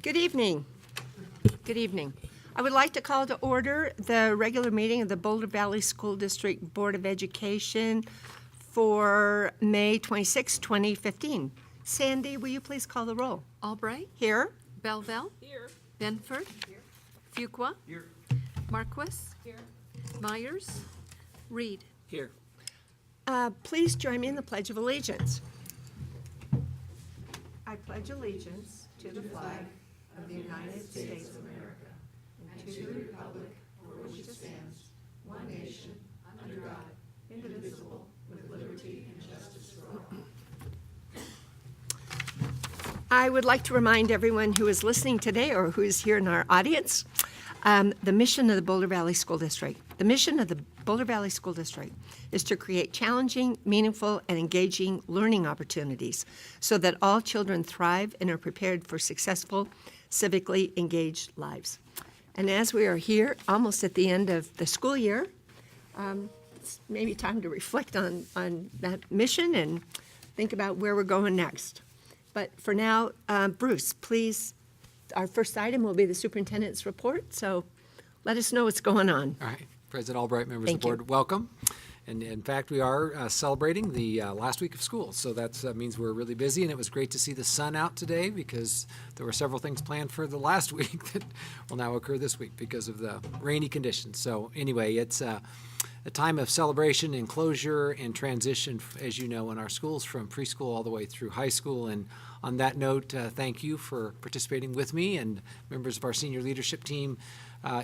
Good evening. Good evening. I would like to call to order the regular meeting of the Boulder Valley School District Board of Education for May 26, 2015. Sandy, will you please call the roll? Albright, Here. Belville. Here. Benford. Here. Fuqua. Here. Marquis. Here. Myers. Reed. Here. Please join me in the Pledge of Allegiance. I pledge allegiance to the flag of the United States of America and to the republic for which it stands, one nation, under God, indivisible, with liberty and justice for all. I would like to remind everyone who is listening today or who is here in our audience, the mission of the Boulder Valley School District. The mission of the Boulder Valley School District is to create challenging, meaningful, and engaging learning opportunities so that all children thrive and are prepared for successful, civically engaged lives. And as we are here, almost at the end of the school year, it's maybe time to reflect on that mission and think about where we're going next. But for now, Bruce, please, our first item will be the superintendent's report, so let us know what's going on. All right. President Albright, members Thank of the board, welcome. And in fact, we are celebrating the last week of school, so that means we're really busy, and it was great to see the sun out today because there were several things planned for the last week that will now occur this week because of the rainy conditions. So anyway, it's a time of celebration and closure and transition, as you know, in our schools from preschool all the way through high school. And on that note, thank you for participating with me and members of our senior leadership team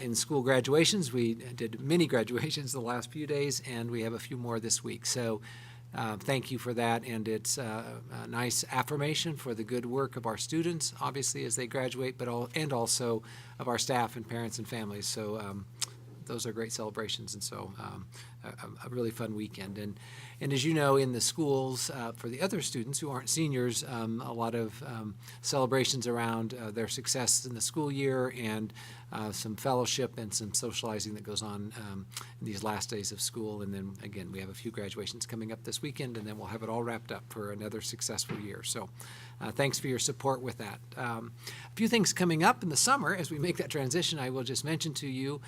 in school graduations. We did many graduations the last few days, and we have a few more this week. So thank you for that, and it's a nice affirmation for the good work of our students, obviously, as they graduate, but also of our staff and parents and families. So those are great celebrations, and so a really fun weekend. And as you know, in the schools, for the other students who aren't seniors, a lot of celebrations around their success in the school year and some fellowship and some socializing that goes on in these last days of school. And then, again, we have a few graduations coming up this weekend, and then we'll have it all wrapped up for another successful year. So thanks for your support with that. A few things coming up in the summer as we make that transition, I will just mention to you,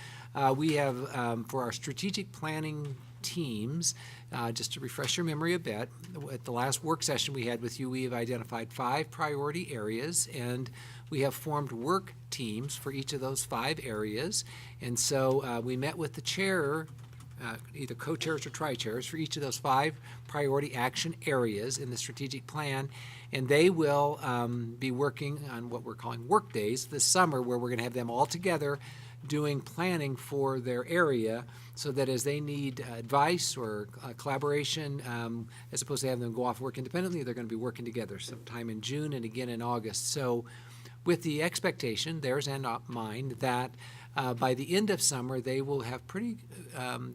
we have, for our strategic planning teams, just to refresh your memory a bit, at the last work session we had with you, we have identified 5 priority areas, and we have formed work teams for each of those 5 areas. And so we met with the chair, either co-chairs or tri-chairs, for each of those 5 priority action areas in the strategic plan, and they will be working on what we're calling work days this summer, where we're going to have them all together doing planning for their area, so that as they need advice or collaboration, as opposed to having them go off and work independently, they're going to be working together sometime in June and again in August. So with the expectation, theirs and mine, that by the end of summer, they will have pretty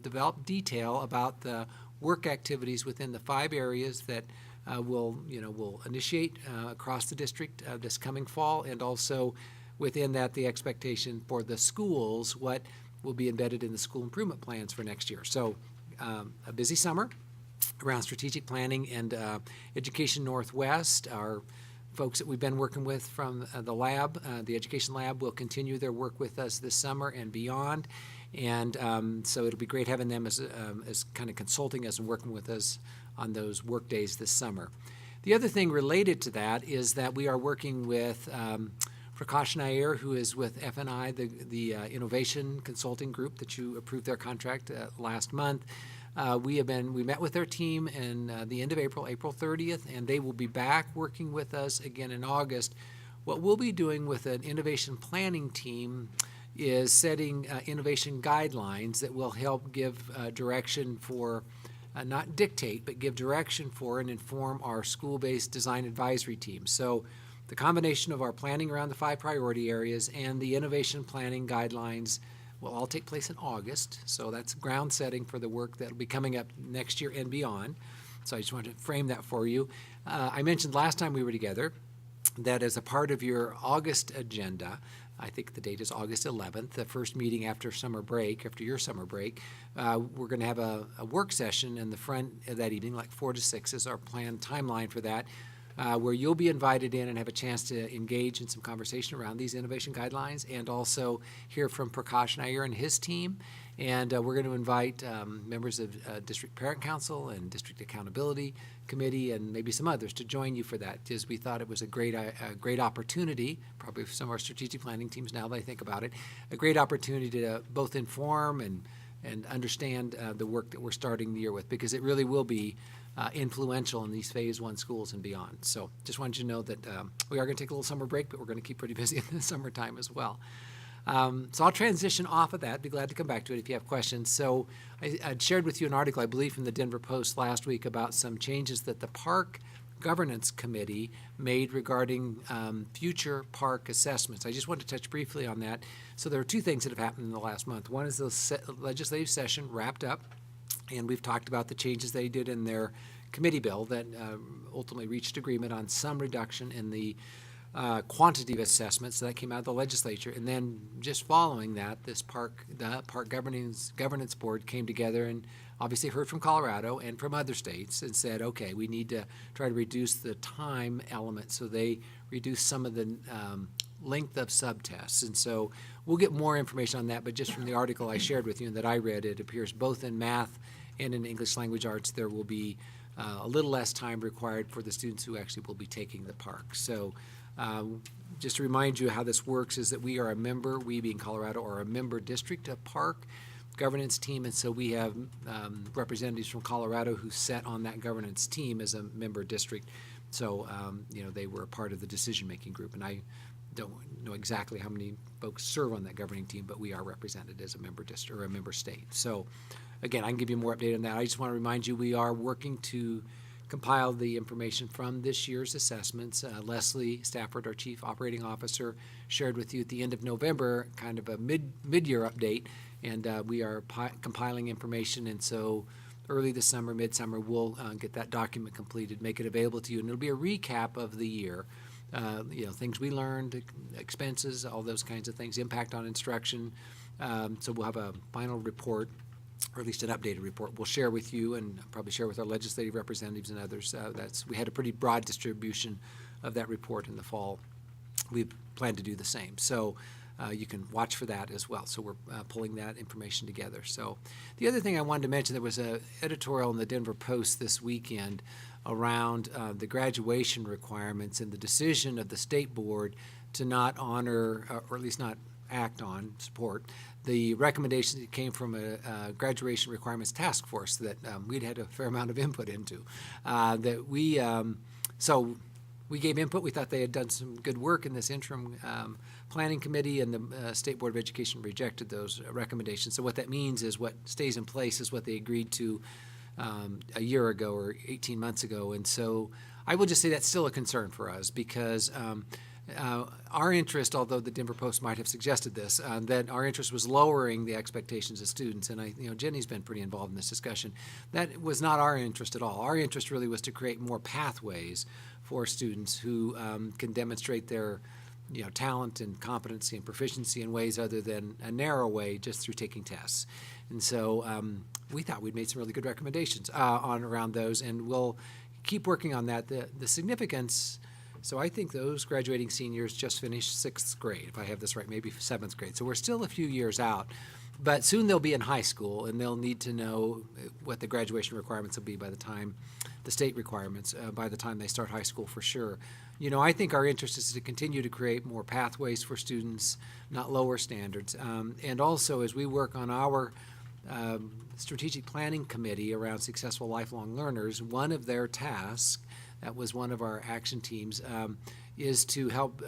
developed detail about the work activities within the 5 areas that we'll initiate across the district this coming fall, and also within that, the expectation for the schools, what will be embedded in the school improvement plans for next year. So a busy summer around strategic planning, and Education Northwest, our folks that we've been working with from the lab, the education lab, will continue their work with us this summer and beyond. And so it'll be great having them as kind of consulting us and working with us on those work days this summer. The other thing related to that is that we are working with Prakash Nair, who is with FNI, the innovation consulting group that you approved their contract last month. We met with their team in the end of April 30th, and they will be back working with us again in August. What we'll be doing with an innovation planning team is setting innovation guidelines that will help give direction for, not dictate, but give direction for and inform our school-based design advisory team. So the combination of our planning around the 5 priority areas and the innovation planning guidelines will all take place in August. So that's ground setting for the work that will be coming up next year and beyond. So I just wanted to frame that for you. I mentioned last time we were together that as a part of your August agenda, I think the date is August 11th, the first meeting after summer break, after your summer break, we're going to have a work session in the front of that evening, like 4 to 6 is our planned timeline for that, where you'll be invited in and have a chance to engage in some conversation around these innovation guidelines and also hear from Prakash Nair and his team. And we're going to invite members of District Parent Council and District Accountability Committee and maybe some others to join you for that, because we thought it was a great opportunity, probably for some of our strategic planning teams now that I think about it, a great opportunity to both inform and understand the work that we're starting the year with, because it really will be influential in these Phase 1 schools and beyond. So just wanted you to know that we are going to take a little summer break, but we're going to keep pretty busy in the summertime as well. So I'll transition off of that. Be glad to come back to it if you have questions. So I'd shared with you an article, I believe, from the Denver Post last week about some changes that the Park Governance Committee made regarding future park assessments. I just want to touch briefly on that. So there are two things that have happened in the last month. One is the legislative session wrapped up, and we've talked about the changes they did in their committee bill that ultimately reached agreement on some reduction in the quantity of assessments that came out of the legislature. And then just following that, the Park Governance Board came together and obviously heard from Colorado and from other states and said, okay, we need to try to reduce the time element. So they reduced some of the length of subtests. And so we'll get more information on that, but just from the article I shared with you and that I read, it appears both in math and in English language arts there will be a little less time required for the students who actually will be taking the park. So just to remind you how this works is that we are a member, we being Colorado, are a member district of Park Governance Team, and so we have representatives from Colorado who sat on that governance team as a member district. So, they were a part of the decision-making group, and I don't know exactly how many folks serve on that governing team, but we are represented as a member district or a member state. So, again, I can give you more update on that. I just want to remind you we are working to compile the information from this year's assessments. Leslie Stafford, our Chief Operating Officer, shared with you at the end of November kind of a mid-year update, and we are compiling information, and so early this summer, midsummer, we'll get that document completed, make it available to you, and it'll be a recap of the year. Things we learned, expenses, all those kinds of things, impact on instruction. So we'll have a final report, or at least an updated report, we'll share with you and probably share with our legislative representatives and others. We had a pretty broad distribution of that report in the fall. We plan to do the same. So you can watch for that as well. So we're pulling that information together. So the other thing I wanted to mention, there was an editorial in the Denver Post this weekend around the graduation requirements and the decision of the state board to not honor, or at least not act on, support the recommendations that came from a graduation requirements task force that we'd had a fair amount of input into. So we gave input. We thought they had done some good work in this interim planning committee, and the State Board of Education rejected those recommendations. So what that means is what stays in place is what they agreed to a year ago or 18 months ago. And so I will just say that's still a concern for us, because our interest, although the Denver Post might have suggested this, that our interest was lowering the expectations of students. And Jenny's been pretty involved in this discussion. That was not our interest at all. Our interest really was to create more pathways for students who can demonstrate their talent and competency and proficiency in ways other than a narrow way just through taking tests. And so we thought we'd made some really good recommendations around those, and we'll keep working on that. The significance. So I think those graduating seniors just finished 6th grade, if I have this right, maybe 7th grade. So we're still a few years out, but soon they'll be in high school, and they'll need to know what the graduation requirements will be by the time, the state requirements, by the time they start high school for sure. I think our interest is to continue to create more pathways for students, not lower standards. And also, as we work on our strategic planning committee around successful lifelong learners, one of their tasks, that was one of our action teams, is to help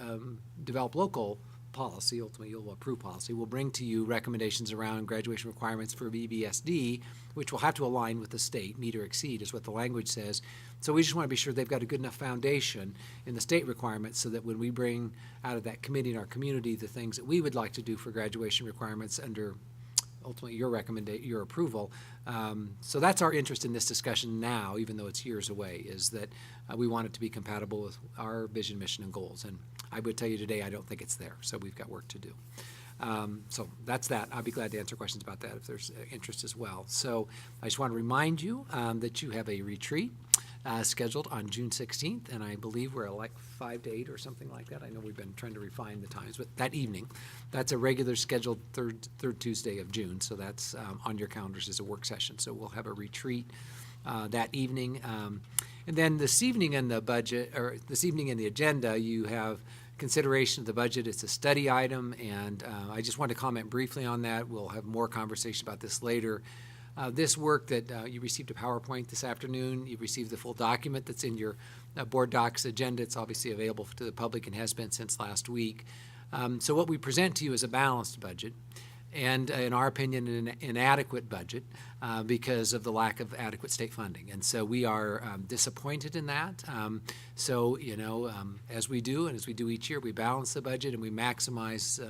develop local policy. Ultimately, you'll approve policy. We'll bring to you recommendations around graduation requirements for BBSD, which will have to align with the state. Meet or exceed is what the language says. So we just want to be sure they've got a good enough foundation in the state requirements so that when we bring out of that committee in our community the things that we would like to do for graduation requirements under ultimately your approval. So that's our interest in this discussion now, even though it's years away, is that we want it to be compatible with our vision, mission, and goals. And I would tell you today, I don't think it's there. So we've got work to do. So that's that. I'll be glad to answer questions about that if there's interest as well. So I just want to remind you that you have a retreat scheduled on June 16th, and I believe we're like 5 to 8 or something like that. I know we've been trying to refine the times, but that evening, that's a regular scheduled third Tuesday of June, so that's on your calendars as a work session. So we'll have a retreat that evening. And then this evening in the budget, or this evening in the agenda, you have consideration of the budget. It's a study item, and I just want to comment briefly on that. We'll have more conversation about this later. This work that you received a PowerPoint this afternoon, you've received the full document that's in your board docs agenda. It's obviously available to the public and has been since last week. So what we present to you is a balanced budget, and in our opinion, an inadequate budget because of the lack of adequate state funding. And so we are disappointed in that. As we do, and as we do each year, we balance the budget and we maximize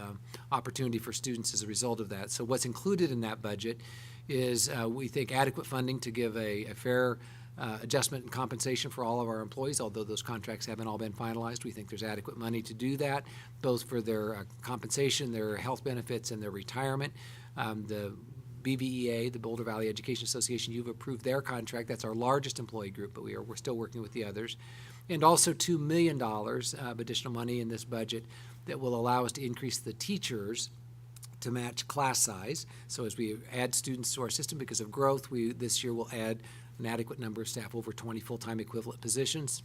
opportunity for students as a result of that. So what's included in that budget is we think adequate funding to give a fair adjustment and compensation for all of our employees, although those contracts haven't all been finalized. We think there's adequate money to do that, both for their compensation, their health benefits, and their retirement. The BVEA, the Boulder Valley Education Association, you've approved their contract. That's our largest employee group, but we're still working with the others. And also $2 million of additional money in this budget that will allow us to increase the teachers to match class size. So as we add students to our system because of growth, we this year will add an adequate number of staff, over 20 full-time equivalent positions,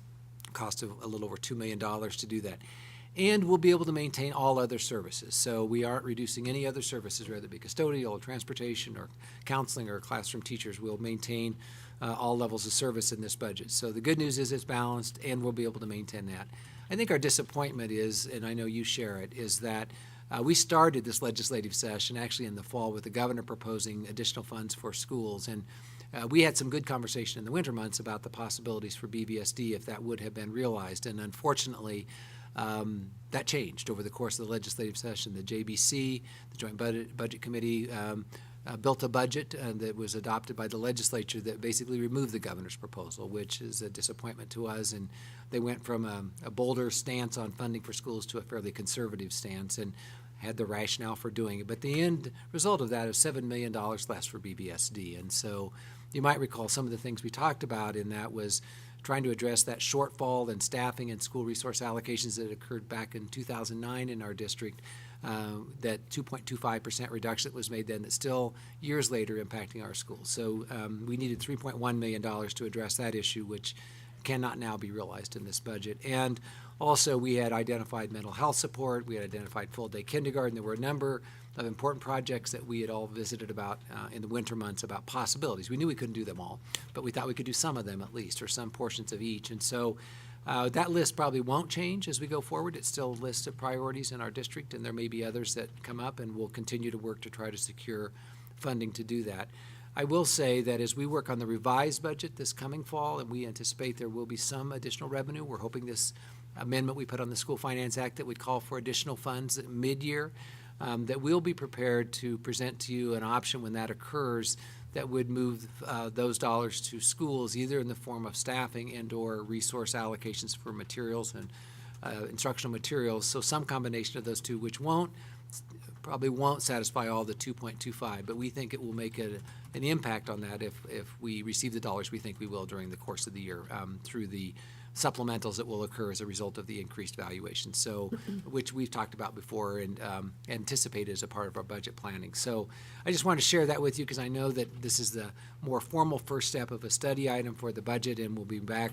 cost of a little over $2 million to do that. And we'll be able to maintain all other services. So we aren't reducing any other services, whether it be custodial or transportation or counseling or classroom teachers. We'll maintain all levels of service in this budget. So the good news is it's balanced, and we'll be able to maintain that. I think our disappointment is, and I know you share it, is that we started this legislative session actually in the fall with the governor proposing additional funds for schools. And we had some good conversation in the winter months about the possibilities for BVSD if that would have been realized. And unfortunately, that changed over the course of the legislative session. The JBC, the Joint Budget Committee, built a budget that was adopted by the legislature that basically removed the governor's proposal, which is a disappointment to us. And they went from a bolder stance on funding for schools to a fairly conservative stance and had the rationale for doing it. But the end result of that is $7 million less for BVSD. And so you might recall some of the things we talked about in that was trying to address that shortfall in staffing and school resource allocations that occurred back in 2009 in our district, that 2.25% reduction that was made then that's still years later impacting our schools. So we needed $3.1 million to address that issue, which cannot now be realized in this budget. And also we had identified mental health support, we had identified full-day kindergarten. There were a number of important projects that we had all visited about in the winter months about possibilities. We knew we couldn't do them all, but we thought we could do some of them at least, or some portions of each. And so that list probably won't change as we go forward. It's still a list of priorities in our district, and there may be others that come up, and we'll continue to work to try to secure funding to do that. I will say that as we work on the revised budget this coming fall, and we anticipate there will be some additional revenue, we're hoping this amendment we put on the School Finance Act that would call for additional funds at mid-year, that we'll be prepared to present to you an option when that occurs that would move those dollars to schools, either in the form of staffing and or resource allocations for materials and instructional materials. So some combination of those two, which probably won't satisfy all the 2.25, but we think it will make an impact on that if we receive the dollars we think we will during the course of the year through the supplementals that will occur as a result of the increased valuation, so which we've talked about before and anticipated as a part of our budget planning. So I just want to share that with you because I know that this is the more formal first step of a study item for the budget, and we'll be back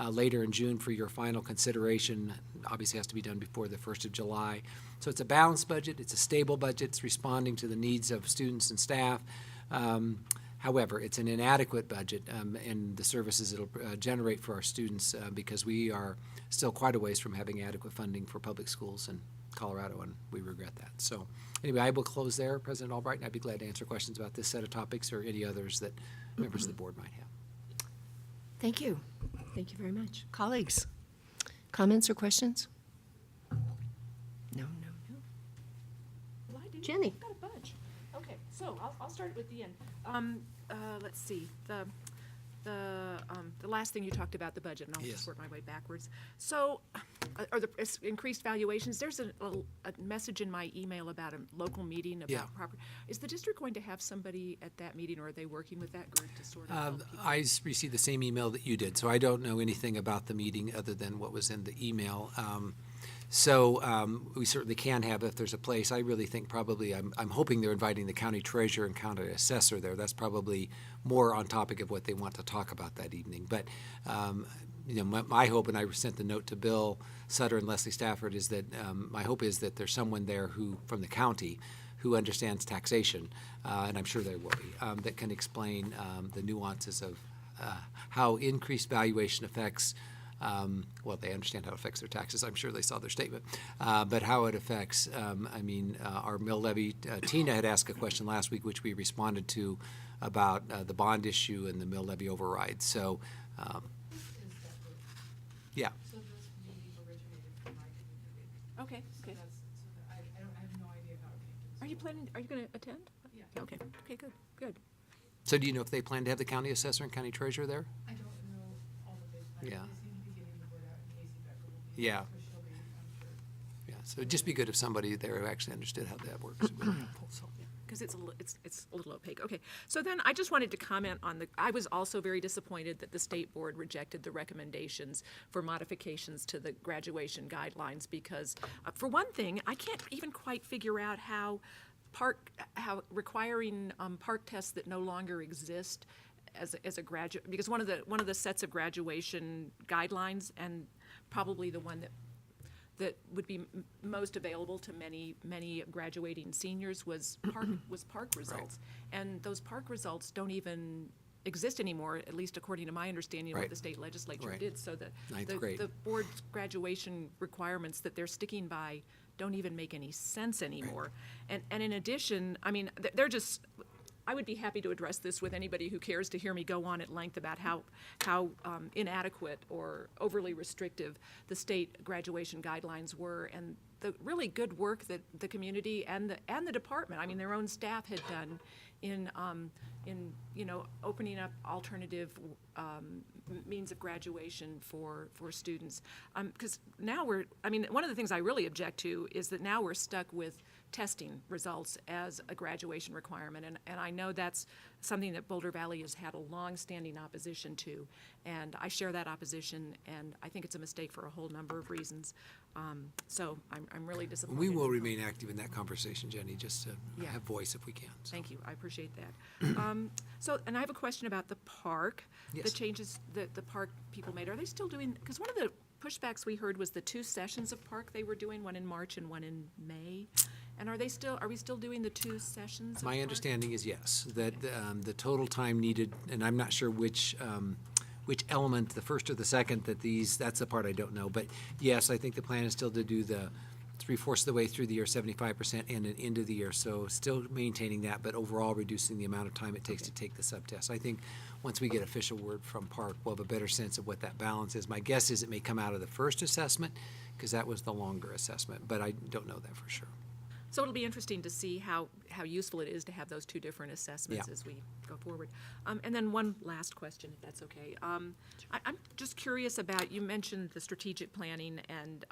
later in June for your final consideration. Obviously has to be done before the 1st of July. So it's a balanced budget, it's a stable budget, it's responding to the needs of students and staff. However, it's an inadequate budget and the services it'll generate for our students because we are still quite a ways from having adequate funding for public schools in Colorado, and we regret that. So anyway, I will close there, President Albright, and I'd be glad to answer questions about this set of topics or any others that members of the board might have. Thank you. Thank you very much. Colleagues, comments or questions? No. Well, I didn't. Jenny. I've got a bunch. Okay, so I'll start with the end. Let's see. the last thing you talked about, the budget, and I'll Yes. just work my way backwards. So, are the increased valuations? There's a message in my email about a local meeting about Yeah. property. Is the district going to have somebody at that meeting, or are they working with that group to sort of help people? I received the same email that you did, so I don't know anything about the meeting other than what was in the email. We certainly can have if there's a place. I really think probably, I'm hoping they're inviting the county treasurer and county assessor there. That's probably more on topic of what they want to talk about that evening. But, my hope, and I sent the note to Bill Sutter and Leslie Stafford, is that my hope is that there's someone there who, from the county, who understands taxation, and I'm sure there will be, that can explain the nuances of how increased valuation affects, they understand how it affects their taxes. I'm sure they saw their statement. But how it affects, our mill levy, Tina had asked a question last week, which we responded to about the bond issue and the mill levy override. So, yeah. So this meeting originated from my community. Okay, okay. I have no idea how it came to this. Are you going to attend? Yeah. Okay, good. So do you know if they plan to have the county assessor and county treasurer there? I don't know all the big Yeah. plans. They seem to be getting the word out, and Casey Becker will be. Yeah. So she'll be, I'm sure. Yeah, so it'd just be good if somebody there who actually understood how that works. It would be helpful, so. Because it's a little opaque. Okay, so then I just wanted to comment on I was also very disappointed that the state board rejected the recommendations for modifications to the graduation guidelines because, for one thing, I can't even quite figure out how requiring park tests that no longer exist as a graduate, because one of the sets of graduation guidelines, and probably the one that would be most available to many graduating seniors was park results. And those park results don't even exist anymore, at least according to my understanding of what Right. the state legislature Right. did. So Ninth grade. the board's graduation requirements that they're sticking by don't even make any sense anymore. And in addition, they're just, I would be happy to address this with anybody who cares to hear me go on at length about how inadequate or overly restrictive the state graduation guidelines were, and the really good work that the community and the department, their own staff had done in opening up alternative means of graduation for students. Because now one of the things I really object to is that now we're stuck with testing results as a graduation requirement. And I know that's something that Boulder Valley has had a long-standing opposition to. And I share that opposition, and I think it's a mistake for a whole number of reasons. So I'm really disappointed. We will remain active in that conversation, Jenny, just to Yeah. have voice if we can. So. Thank you, I appreciate that. And I have a question about the park. The Yes. changes that the park people made, are they still doing, because one of the pushbacks we heard was the 2 sessions of park they were doing, one in March and one in May. And are we still doing the 2 sessions of My park? understanding is yes, that the total time needed, and I'm not sure which element, the first or the second, that's the part I don't know. But yes, I think the plan is still to do the 3/4 of the way through the year, 75%, and an end of the year. So still maintaining that, but overall reducing the amount of time it takes to take the subtest. I think once we get official word from Park, we'll have a better sense of what that balance is. My guess is it may come out of the first assessment, because that was the longer assessment, but I don't know that for sure. So it'll be interesting to see how useful it is to have those 2 different assessments Yeah. as we go forward. And then one last question, if that's okay. I'm just curious about, you mentioned the strategic planning and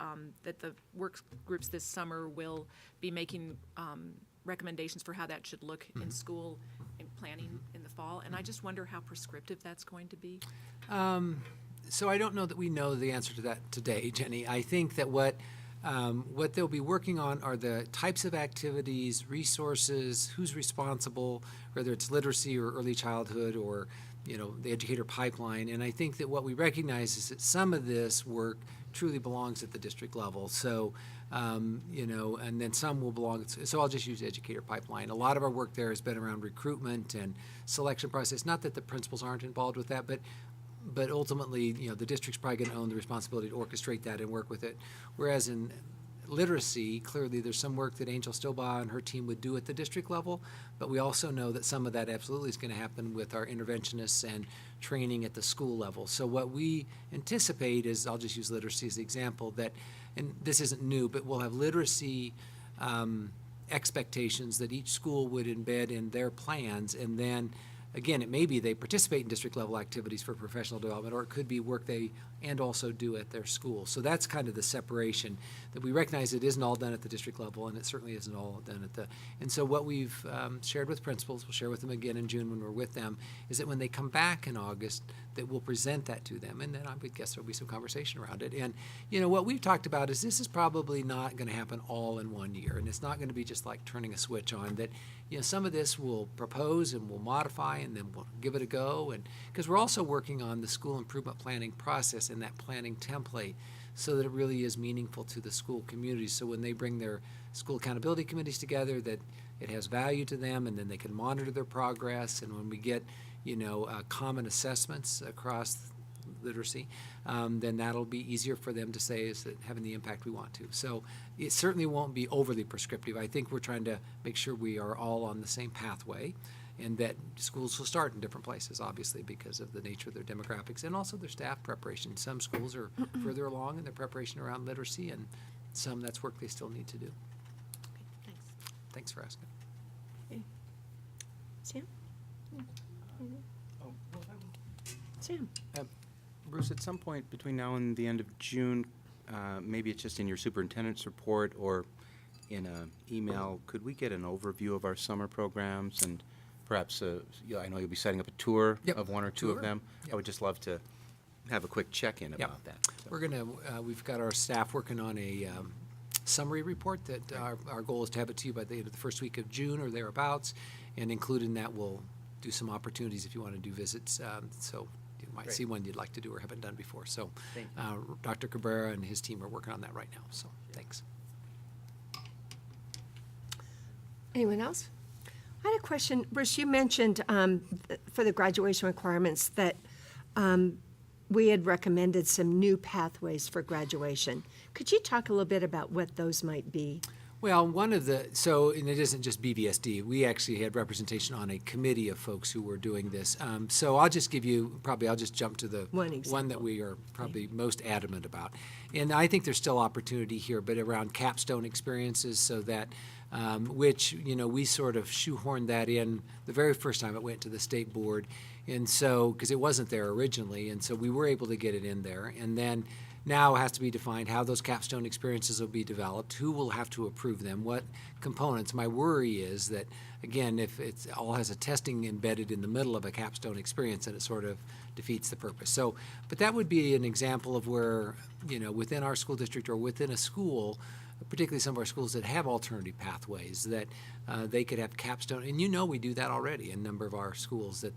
that the work groups this summer will be making recommendations for how that should look in school and planning in the fall. And I just wonder how prescriptive that's going to be. So I don't know that we know the answer to that today, Jenny. I think that what they'll be working on are the types of activities, resources, who's responsible, whether it's literacy or early childhood or, the educator pipeline. And I think that what we recognize is that some of this work truly belongs at the district level. So, and then some will belong, so I'll just use educator pipeline. A lot of our work there has been around recruitment and selection process. Not that the principals aren't involved with that, but ultimately, the district's probably going to own the responsibility to orchestrate that and work with it. Whereas in literacy, clearly there's some work that Angel Stilbaugh and her team would do at the district level, but we also know that some of that absolutely is going to happen with our interventionists and training at the school level. So what we anticipate is, I'll just use literacy as the example, that, and this isn't new, but we'll have literacy expectations that each school would embed in their plans, and then again, it may be they participate in district level activities for professional development, or it could be work they and also do at their school. So that's kind of the separation, that we recognize it isn't all done at the district level, and it certainly isn't all done at the, and so what we've shared with principals, we'll share with them again in June when we're with them, is that when they come back in August, that we'll present that to them, and then I would guess there'll be some conversation around it. And, you know, what we've talked about is this is probably not going to happen all in one year, and it's not going to be just like turning a switch on, that, you know, some of this we'll propose and we'll modify and then we'll give it a go, and because we're also working on the school improvement planning process and that planning template so that it really is meaningful to the school community. So when they bring their school accountability committees together, that it has value to them, and then they can monitor their progress. And when we get, you know, common assessments across literacy, then that'll be easier for them to say, is it having the impact we want to? So it certainly won't be overly prescriptive. I think we're trying to make sure we are all on the same pathway, and that schools will start in different places, obviously, because of the nature of their demographics and also their staff preparation. Some schools are further along in their preparation around literacy, and some that's work they still need to do. Thanks. Thanks for asking. Sam? Oh, Sam? Bruce, at some point between now and the end of June, maybe it's just in your superintendent's report or in an email, could we get an overview of our summer programs? And perhaps, I know you'll be setting up a tour Yep. of one or two Tour. of them. Yep. I would just love to have a quick check-in Yep. about that. So- We're gonna, we've got our staff working on a summary report that our goal is to have it to you by the end of the first week of June or thereabouts, and included in that, we'll do some opportunities if you want to do visits. So you might Great. see one you'd like to do or haven't done before. So Thank Dr. Cabrera and his team are working on that right now, so thanks. Anyone else? I had a question. Bruce, you mentioned for the graduation requirements that we had recommended some new pathways for graduation. Could you talk a little bit about what those might be? Well, one of the, so, and it isn't just BVSD, we actually had representation on a committee of folks who were doing this. So I'll just give you, I'll just jump to the One example. one that we are probably most adamant about. And I think there's still opportunity here, but around capstone experiences, so that, which, you know, we sort of shoehorned that in the very first time it went to the state board. And so, because it wasn't there originally, and so we were able to get it in there. And then now it has to be defined how those capstone experiences will be developed, who will have to approve them, what components. My worry is that, again, if it all has a testing embedded in the middle of a capstone experience, then it sort of defeats the purpose. So, but that would be an example of where, you know, within our school district or within a school, particularly some of our schools that have alternative pathways, that they could have capstone, and you know we do that already in a number of our schools, that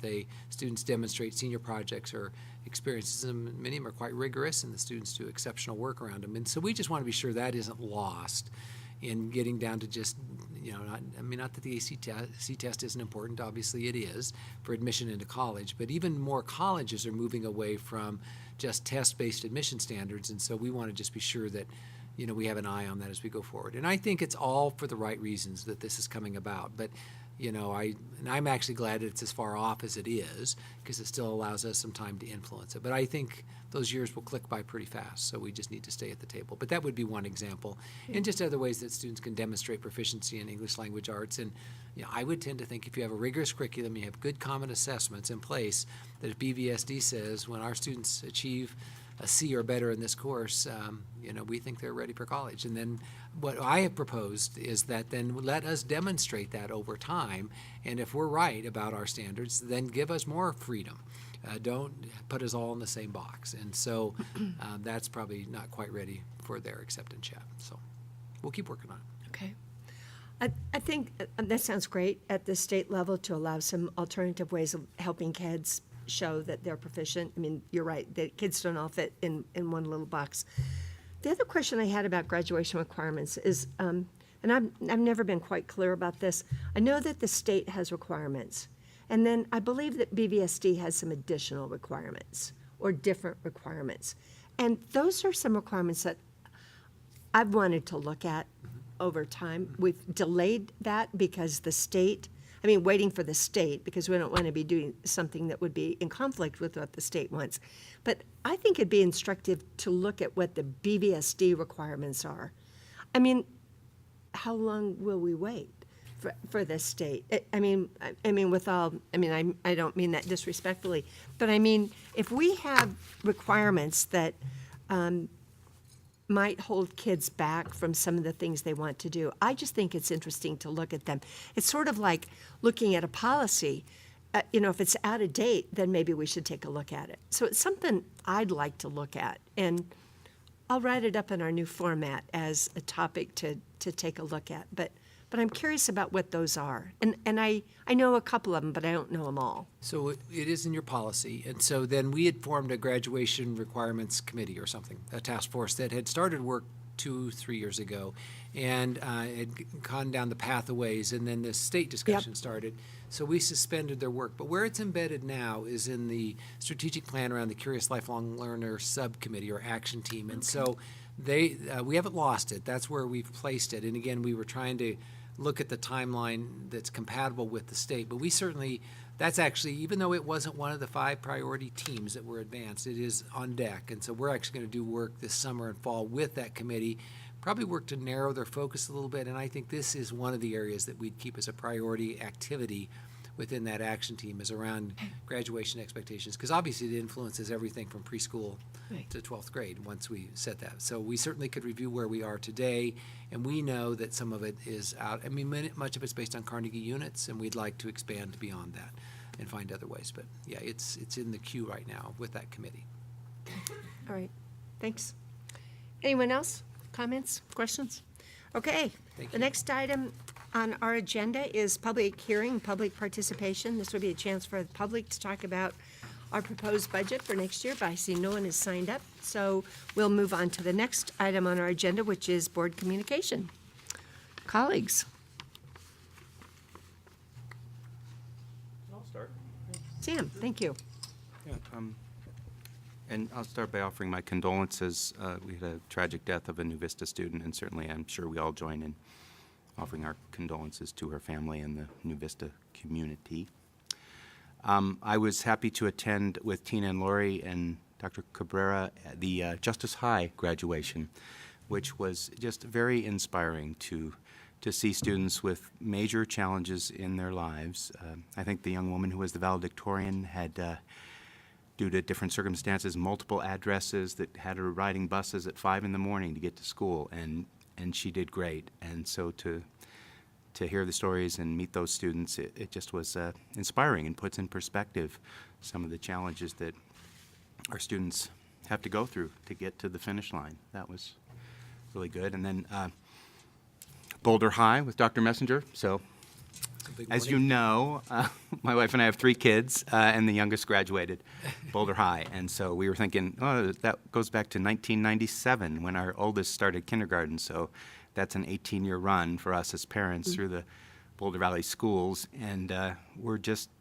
students demonstrate senior projects or experiences, and many of them are quite rigorous, and the students do exceptional work around them. And so we just want to be sure that isn't lost in getting down to just, you know, not that the AC test isn't important, obviously it is, for admission into college, but even more colleges are moving away from just test-based admission standards, and so we want to just be sure that, you know, we have an eye on that as we go forward. And I think it's all for the right reasons that this is coming about. But, you know, I'm actually glad that it's as far off as it is, because it still allows us some time to influence it. But I think those years will click by pretty fast, so we just need to stay at the table. But that would be one example. And just other ways that students can demonstrate proficiency in English language arts. And, you know, I would tend to think if you have a rigorous curriculum, you have good common assessments in place, that if BVSD says when our students achieve a C or better in this course, you know, we think they're ready for college. And then what I have proposed is that then let us demonstrate that over time, and if we're right about our standards, then give us more freedom. Don't put us all in the same box. And so that's probably not quite ready for their acceptance yet. So we'll keep working on it. Okay. I think that sounds great at the state level to allow some alternative ways of helping kids show that they're proficient. I mean, you're right, the kids don't all fit in one little box. The other question I had about graduation requirements is, and I've never been quite clear about this. I know that the state has requirements, and then I believe that BVSD has some additional requirements or different requirements. And those are some requirements that I've wanted to look at over time. We've delayed that because waiting for the state, because we don't want to be doing something that would be in conflict with what the state wants. But I think it'd be instructive to look at what the BVSD requirements are. I mean, how long will we wait for this state. With all, I don't mean that disrespectfully, but I mean, if we have requirements that might hold kids back from some of the things they want to do, I just think it's interesting to look at them. It's sort of like looking at a policy. If it's out of date, then maybe we should take a look at it. So it's something I'd like to look at, and I'll write it up in our new format as a topic to take a look at. But I'm curious about what those are. And I know a couple of them, but I don't know them all. So it is in your policy, and so then we had formed a graduation requirements committee or something, a task force that had started work 2-3 years ago, and had gone down the pathways, and then the state discussion started. So we suspended their work. But where it's embedded now is in the strategic plan around the Curious Lifelong Learner Subcommittee or Action Team, and so we haven't lost it. That's where we've placed it. And again, we were trying to look at the timeline that's compatible with the state. But we certainly, that's actually, even though it wasn't one of the 5 priority teams that were advanced, it is on deck. And so we're actually going to do work this summer and fall with that committee, probably work to narrow their focus a little bit. And I think this is one of the areas that we'd keep as a priority activity within that action team, is around graduation expectations, because obviously it influences everything from preschool to 12th grade once we set that. So we certainly could review where we are today, and we know that some of it is out. Much of it's based on Carnegie units, and we'd like to expand beyond that and find other ways. But yeah, it's in the queue right now with that committee. All right, thanks. Anyone else? Comments, questions? Okay, Thank the you. next item on our agenda is public hearing, public participation. This would be a chance for the public to talk about our proposed budget for next year, but I see no one has signed up. So we'll move on to the next item on our agenda, which is board communication. Colleagues. I'll start. Sam, thank you. Yeah, and I'll start by offering my condolences. We had a tragic death of a New Vista student, and certainly I'm sure we all join in offering our condolences to her family and the New Vista community. I was happy to attend with Tina and Lori and Dr. Cabrera the Justice High graduation, which was just very inspiring to see students with major challenges in their lives. I think the young woman who was the valedictorian had, due to different circumstances, multiple addresses that had her riding buses at 5 in the morning to get to school, and she did great. And so to hear the stories and meet those students, it just was inspiring and puts in perspective some of the challenges that our students have to go through to get to the finish line. That was really good. And then Boulder High with Dr. Messenger. So as you know, my wife and I have 3 kids, and the youngest graduated Boulder High. And so we were thinking, oh, that goes back to 1997 when our oldest started kindergarten. So that's an 18-year run for us as parents through the Boulder Valley schools. And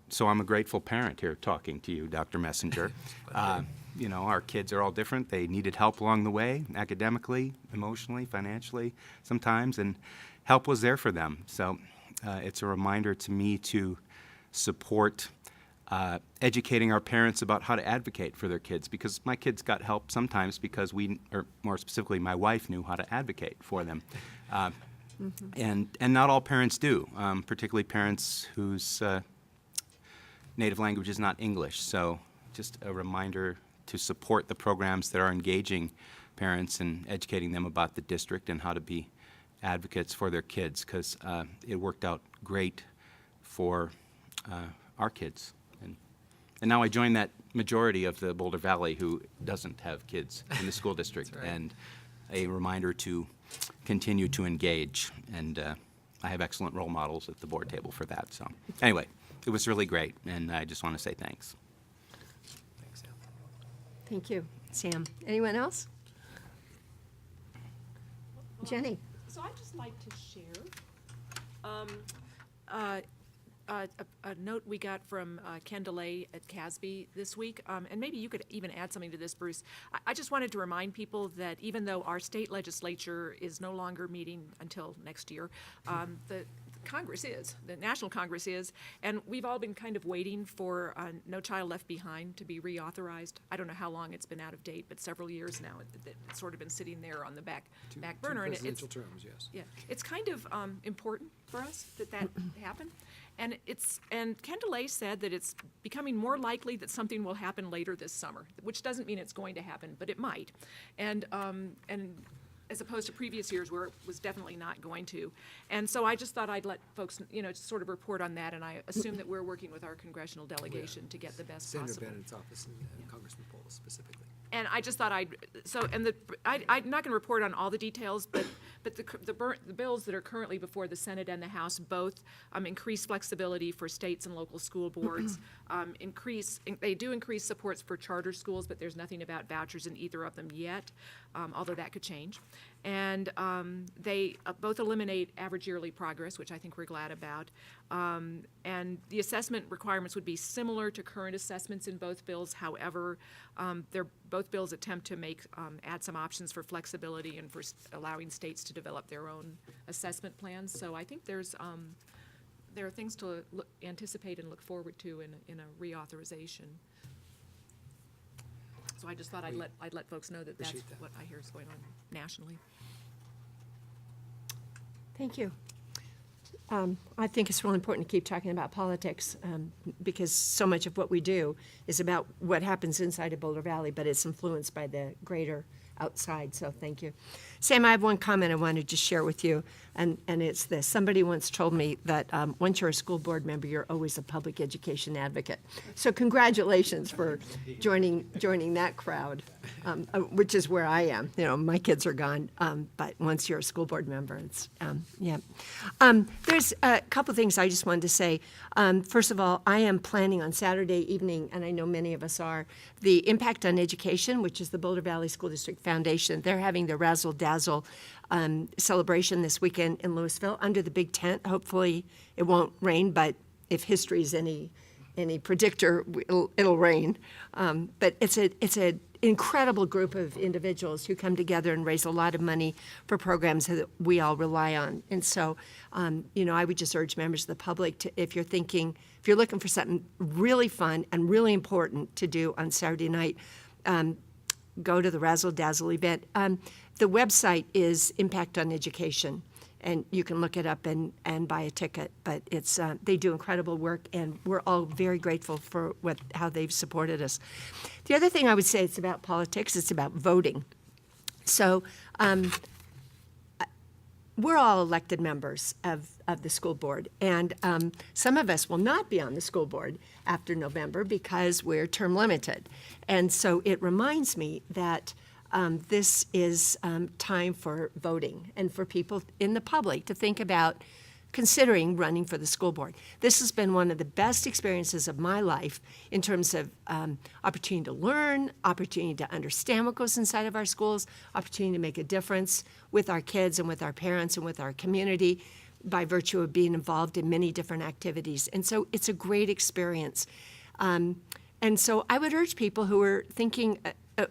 so I'm a grateful parent here talking to you, Dr. Messenger. Our kids are all different. They needed help along the way, academically, emotionally, financially sometimes, and help was there for them. So it's a reminder to me to support educating our parents about how to advocate for their kids, because my kids got help sometimes because or more specifically, my wife knew how to advocate for them. And not all parents do, particularly parents whose native language is not English. So just a reminder to support the programs that are engaging parents and educating them about the district and how to be advocates for their kids, because it worked out great for our kids. And now I join that majority of the Boulder Valley who doesn't have kids in the school district. Right. And a reminder to continue to engage. And I have excellent role models at the board table for that. So anyway, it was really great, and I just want to say thanks. Thanks, Al. Thank you, Sam. Anyone else? Jenny? So I'd just like to share a note we got from Ken DeLay at CASB this week, and maybe you could even add something to this, Bruce. I just wanted to remind people that even though our state legislature is no longer meeting until next year, Congress is, the National Congress is, and we've all been kind of waiting for No Child Left Behind to be reauthorized. I don't know how long it's been out of date, but several years now. It's sort of been sitting there on the back burner. Two And presidential terms, yes. yeah, it's kind of important for us that happen. And Ken DeLay said that it's becoming more likely that something will happen later this summer, which doesn't mean it's going to happen, but it might. And as opposed to previous years where it was definitely not going to. And so I just thought I'd let folks, just sort of report on that, and I assume that we're working with our congressional delegation to get the best Senator possible. Bennett's office and Congressman Polis specifically. And I just thought I'm not going to report on all the details, but the bills that are currently before the Senate and the House both increase flexibility for states and local school boards, they do increase supports for charter schools, but there's nothing about vouchers in either of them yet, although that could change. And they both eliminate average yearly progress, which I think we're glad about. And the assessment requirements would be similar to current assessments in both bills. However, both bills attempt to add some options for flexibility and for allowing states to develop their own assessment plans. So I think there are things to anticipate and look forward to in a reauthorization. So I just thought I'd let folks know that that's Appreciate that. what I hear is going on nationally. Thank you. I think it's really important to keep talking about politics because so much of what we do is about what happens inside of Boulder Valley, but it's influenced by the greater outside, so thank you. Sam, I have one comment I wanted to share with you, and it's this. Somebody once told me that once you're a school board member, you're always a public education advocate. So congratulations for joining that crowd, which is where I am. My kids are gone, but once you're a school board member, it's, yeah. There's a couple things I just wanted to say. First of all, I am planning on Saturday evening, and I know many of us are, the Impact on Education, which is the Boulder Valley School District Foundation. They're having their Razzle Dazzle celebration this weekend in Louisville under the big tent. Hopefully it won't rain, but if history is any predictor, it'll rain. But it's an incredible group of individuals who come together and raise a lot of money for programs that we all rely on. And so, I would just urge members of the public to, if you're looking for something really fun and really important to do on Saturday night, go to the Razzle Dazzle event. The website is Impact on Education, and you can look it up and buy a ticket. But it's they do incredible work, and we're all very grateful for how they've supported us. The other thing I would say, it's about politics. It's about voting. So we're all elected members of the school board, and some of us will not be on the school board after November because we're term limited. And so it reminds me that this is time for voting and for people in the public to think about considering running for the school board. This has been one of the best experiences of my life in terms of opportunity to learn, opportunity to understand what goes inside of our schools, opportunity to make a difference with our kids and with our parents and with our community by virtue of being involved in many different activities. And so it's a great experience. And so I would urge people who are thinking,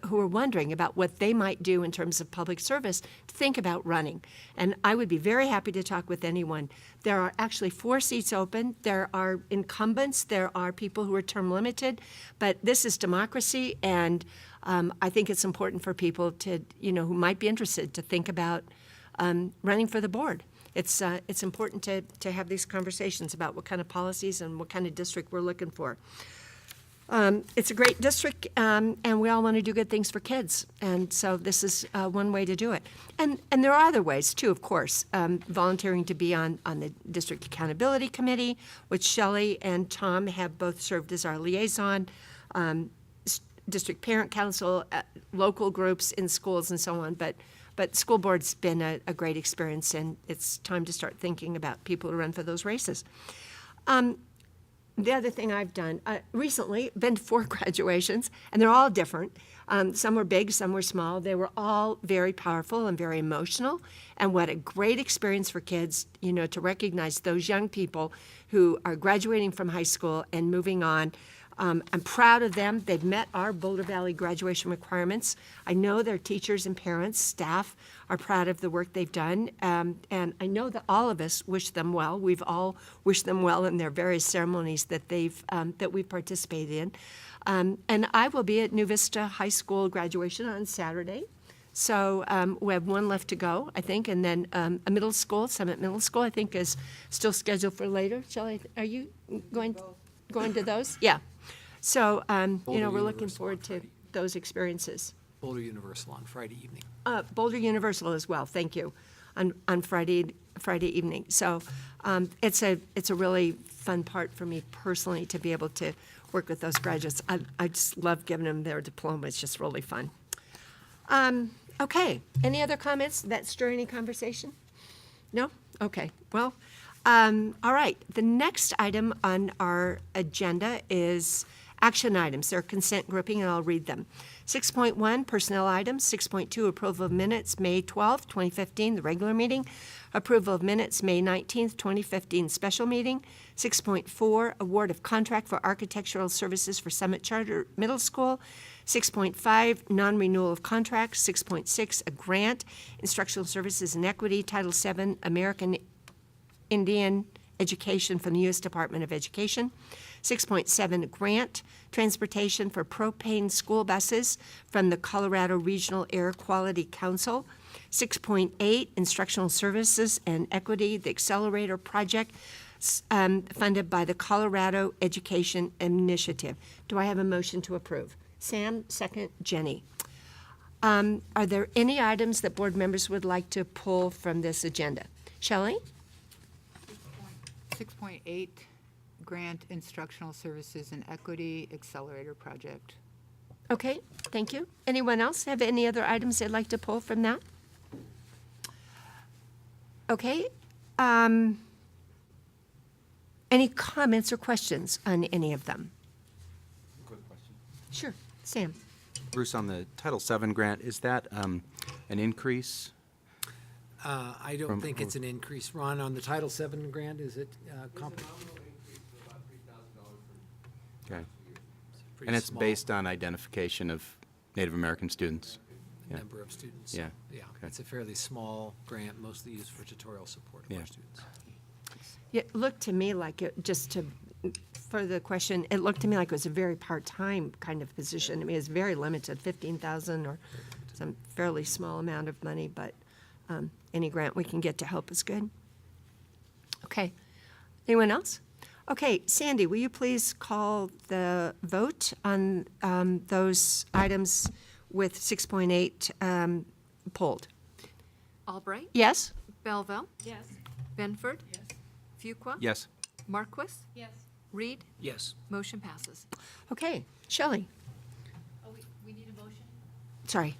who are wondering about what they might do in terms of public service to think about running. And I would be very happy to talk with anyone. There are actually 4 seats open. There are incumbents. There are people who are term limited. But this is democracy, and I think it's important for people to, who might be interested to think about running for the board. It's important to have these conversations about what kind of policies and what kind of district we're looking for. It's a great district, and we all want to do good things for kids, and so this is one way to do it. And there are other ways, too, of course. Volunteering to be on the District Accountability Committee, which Shelley and Tom have both served as our liaison, District Parent Council, local groups in schools, and so on. But school board's been a great experience, and it's time to start thinking about people who run for those races. The other thing I've done recently, been to 4 graduations, and they're all different. Some were big, some were small. They were all very powerful and very emotional. And what a great experience for kids, to recognize those young people who are graduating from high school and moving on I'm proud of them. They've met our Boulder Valley graduation requirements. I know their teachers and parents, staff are proud of the work they've done. And I know that all of us wish them well. We've all wished them well in their various ceremonies that we've participated in. And I will be at New Vista High School graduation on Saturday. So we have one left to go, I think, and then a middle school, Summit Middle School, I think is still scheduled for later. Shelley, are you going to those? Yeah. So, Boulder we're looking Universal forward on to Friday. those experiences. Boulder Universal on Friday evening. Boulder Universal as well, thank you, on Friday evening. So it's a really fun part for me personally to be able to work with those graduates. I just love giving them their diploma. It's just really fun. Okay, any other comments that stir any conversation? No? Okay, well, all right. The next item on our agenda is action items. They're consent grouping, and I'll read them. 6.1, personnel items. 6.2, approval of minutes, May 12th, 2015, the regular meeting. Approval of minutes, May 19th, 2015, special meeting. 6.4, award of contract for architectural services for Summit Charter Middle School. 6.5, non-renewal of contract. 6.6, a grant, instructional services and equity, Title VII, American Indian Education from the U.S. Department of Education. 6.7, grant, transportation for propane school buses from the Colorado Regional Air Quality Council. 6.8, instructional services and equity, the Accelerator Project, funded by the Colorado Education Initiative. Do I have a motion to approve? Sam, second. Jenny. Are there any items that board members would like to pull from this agenda? Shelley? 6.8, grant instructional services and equity accelerator project. Okay, thank you. Anyone else have any other items they'd like to pull from that? Okay. Any comments or questions on any of them? Quick question. Sure. Sam? Bruce, on the Title VII grant, is that an increase? I don't From- think it's an increase. Ron, on the Title VII grant, is it Okay. pretty And it's small based on identification of Native American students? Yeah. number of students? Yeah. Yeah, Okay. it's a fairly small grant, mostly used for tutorial support of Yeah. our students. Yeah, it looked to me like it, just to further the question, it looked to me like it was a very part-time kind of position. I mean, it's very limited, 15,000 or some fairly small amount of money, but any grant we can get to help is good. Okay. Anyone else? Okay, Sandy, will you please call the vote on those items with 6.8 pulled? Albright? Yes? Belleville? Yes. Benford? Yes. Fuqua? Yes. Marquis? Yes. Reed? Yes. Motion passes. Okay, Shelley, Oh, we need a motion? sorry.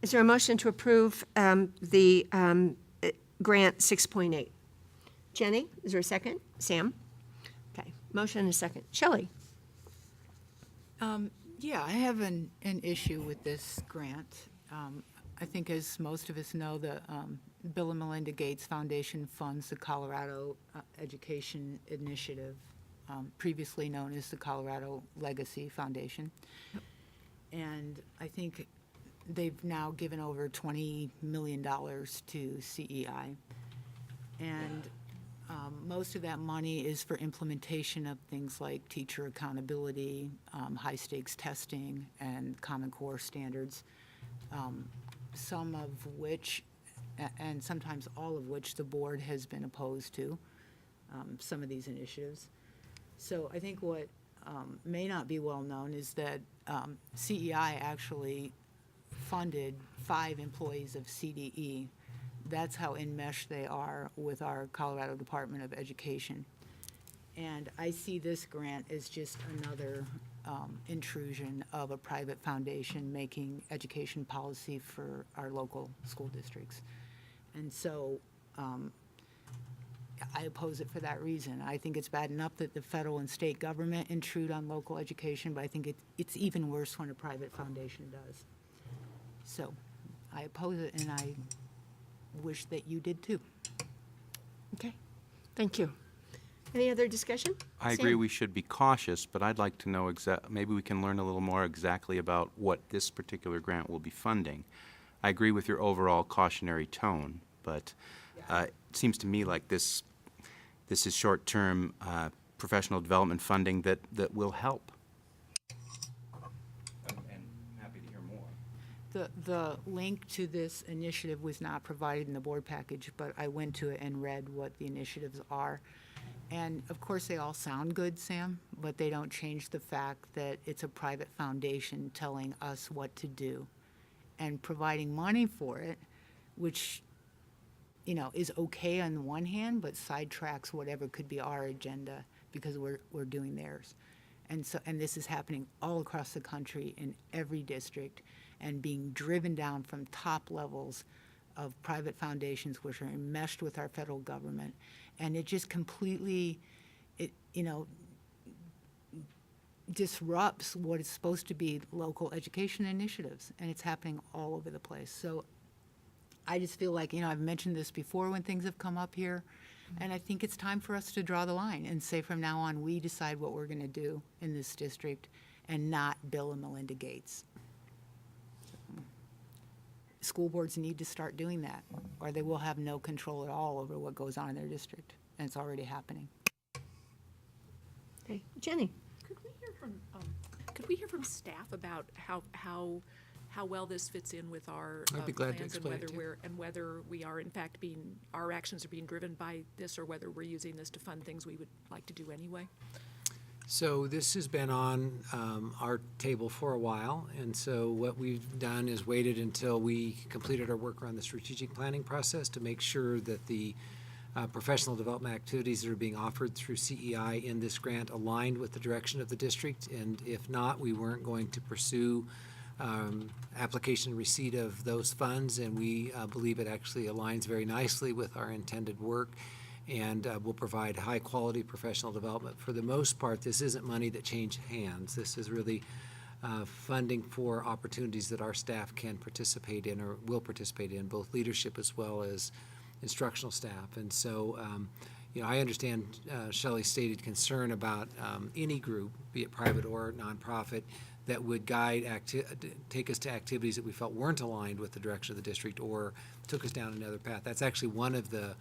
Is there a motion to approve the grant 6.8? Jenny, is there a second? Sam? Okay, motion and a second. Shelley? Yeah, I have an issue with this grant. I think as most of us know, the Bill and Melinda Gates Foundation funds the Colorado Education Initiative, previously known as the Colorado Legacy Foundation. And I think they've now given over $20 million to CEI. And most of that money is for implementation of things like teacher accountability, high-stakes testing, and Common Core standards, some of which, and sometimes all of which, the board has been opposed to, some of these initiatives. So I think what may not be well known is that CEI actually funded 5 employees of CDE. That's how enmeshed they are with our Colorado Department of Education. And I see this grant as just another intrusion of a private foundation making education policy for our local school districts. And so I oppose it for that reason. I think it's bad enough that the federal and state government intrude on local education, but I think it's even worse when a private foundation does. So I oppose it, and I wish that you did too. Okay, thank you. Any other discussion? I Sam? agree we should be cautious, but I'd like to know maybe we can learn a little more exactly about what this particular grant will be funding. I agree with your overall cautionary tone, but it seems to me like this is short-term professional development funding that will help. And happy to hear more. The link to this initiative was not provided in the board package, but I went to it and read what the initiatives are. And of course, they all sound good, Sam, but they don't change the fact that it's a private foundation telling us what to do and providing money for it, which, you know, is okay on the one hand, but sidetracks whatever could be our agenda because we're doing theirs. And this is happening all across the country in every district and being driven down from top levels of private foundations which are enmeshed with our federal government. And it just completely, disrupts what is supposed to be local education initiatives, and it's happening all over the place. So I just feel like, I've mentioned this before when things have come up here, and I think it's time for us to draw the line and say from now on, we decide what we're going to do in this district and not Bill and Melinda Gates. School boards need to start doing that, or they will have no control at all over what goes on in their district, and it's already happening. Okay, Jenny? Could we hear from staff about how well this fits in with our I'd be glad to plans explain it to you. and whether we are in fact our actions are being driven by this, or whether we're using this to fund things we would like to do anyway? So this has been on our table for a while, and so what we've done is waited until we completed our work around the strategic planning process to make sure that the professional development activities that are being offered through CEI in this grant aligned with the direction of the district, and if not, we weren't going to pursue application receipt of those funds, and we believe it actually aligns very nicely with our intended work and will provide high-quality professional development. For the most part, this isn't money that changed hands. This is really funding for opportunities that our staff can participate in or will participate in, both leadership as well as instructional staff. And so, I understand Shelley's stated concern about any group, be it private or nonprofit, that would take us to activities that we felt weren't aligned with the direction of the district or took us down another path. That's actually one of the,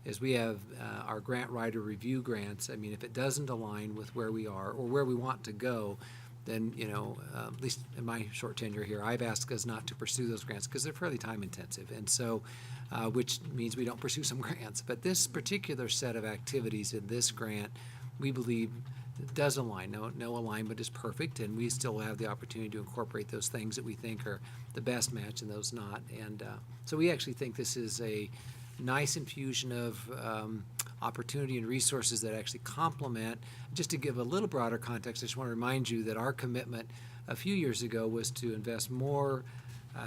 as we have our grant writer review grants, if it doesn't align with where we are or where we want to go, then, at least in my short tenure here, I've asked us not to pursue those grants because they're fairly time intensive. And so, which means we don't pursue some grants. But this particular set of activities in this grant, we believe does align. No alignment is perfect, and we still have the opportunity to incorporate those things that we think are the best match and those not. And so we actually think this is a nice infusion of opportunity and resources that actually complement. Just to give a little broader context, I just want to remind you that our commitment a few years ago was to invest more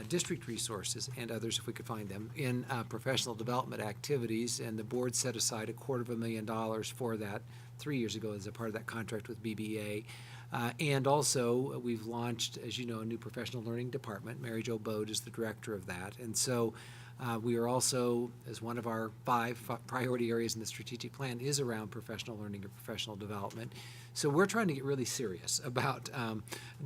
district resources and others, if we could find them, in professional development activities, and the board set aside $250,000 for that 3 years ago as a part of that contract with BBA. And also, we've launched, as you know, a new professional learning department. Mary Jo Bode is the director of that. And so we are also, as one of our 5 priority areas in the strategic plan is around professional learning and professional development. So we're trying to get really serious about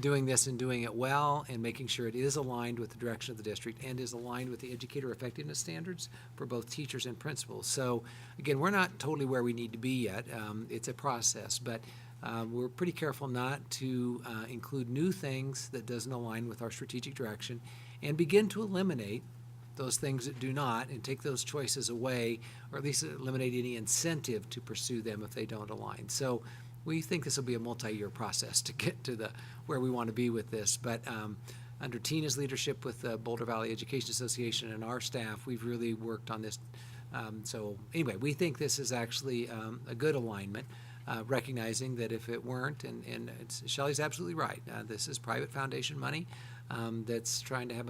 doing this and doing it well and making sure it is aligned with the direction of the district and is aligned with the educator effectiveness standards for both teachers and principals. So again, we're not totally where we need to be yet. It's a process, but we're pretty careful not to include new things that doesn't align with our strategic direction and begin to eliminate those things that do not and take those choices away, or at least eliminate any incentive to pursue them if they don't align. So we think this will be a multi-year process to get to where we want to be with this. But under Tina's leadership with the Boulder Valley Education Association and our staff, we've really worked on this. So anyway, we think this is actually a good alignment, recognizing that if it weren't, and Shelley's absolutely right, this is private foundation money. That's trying to have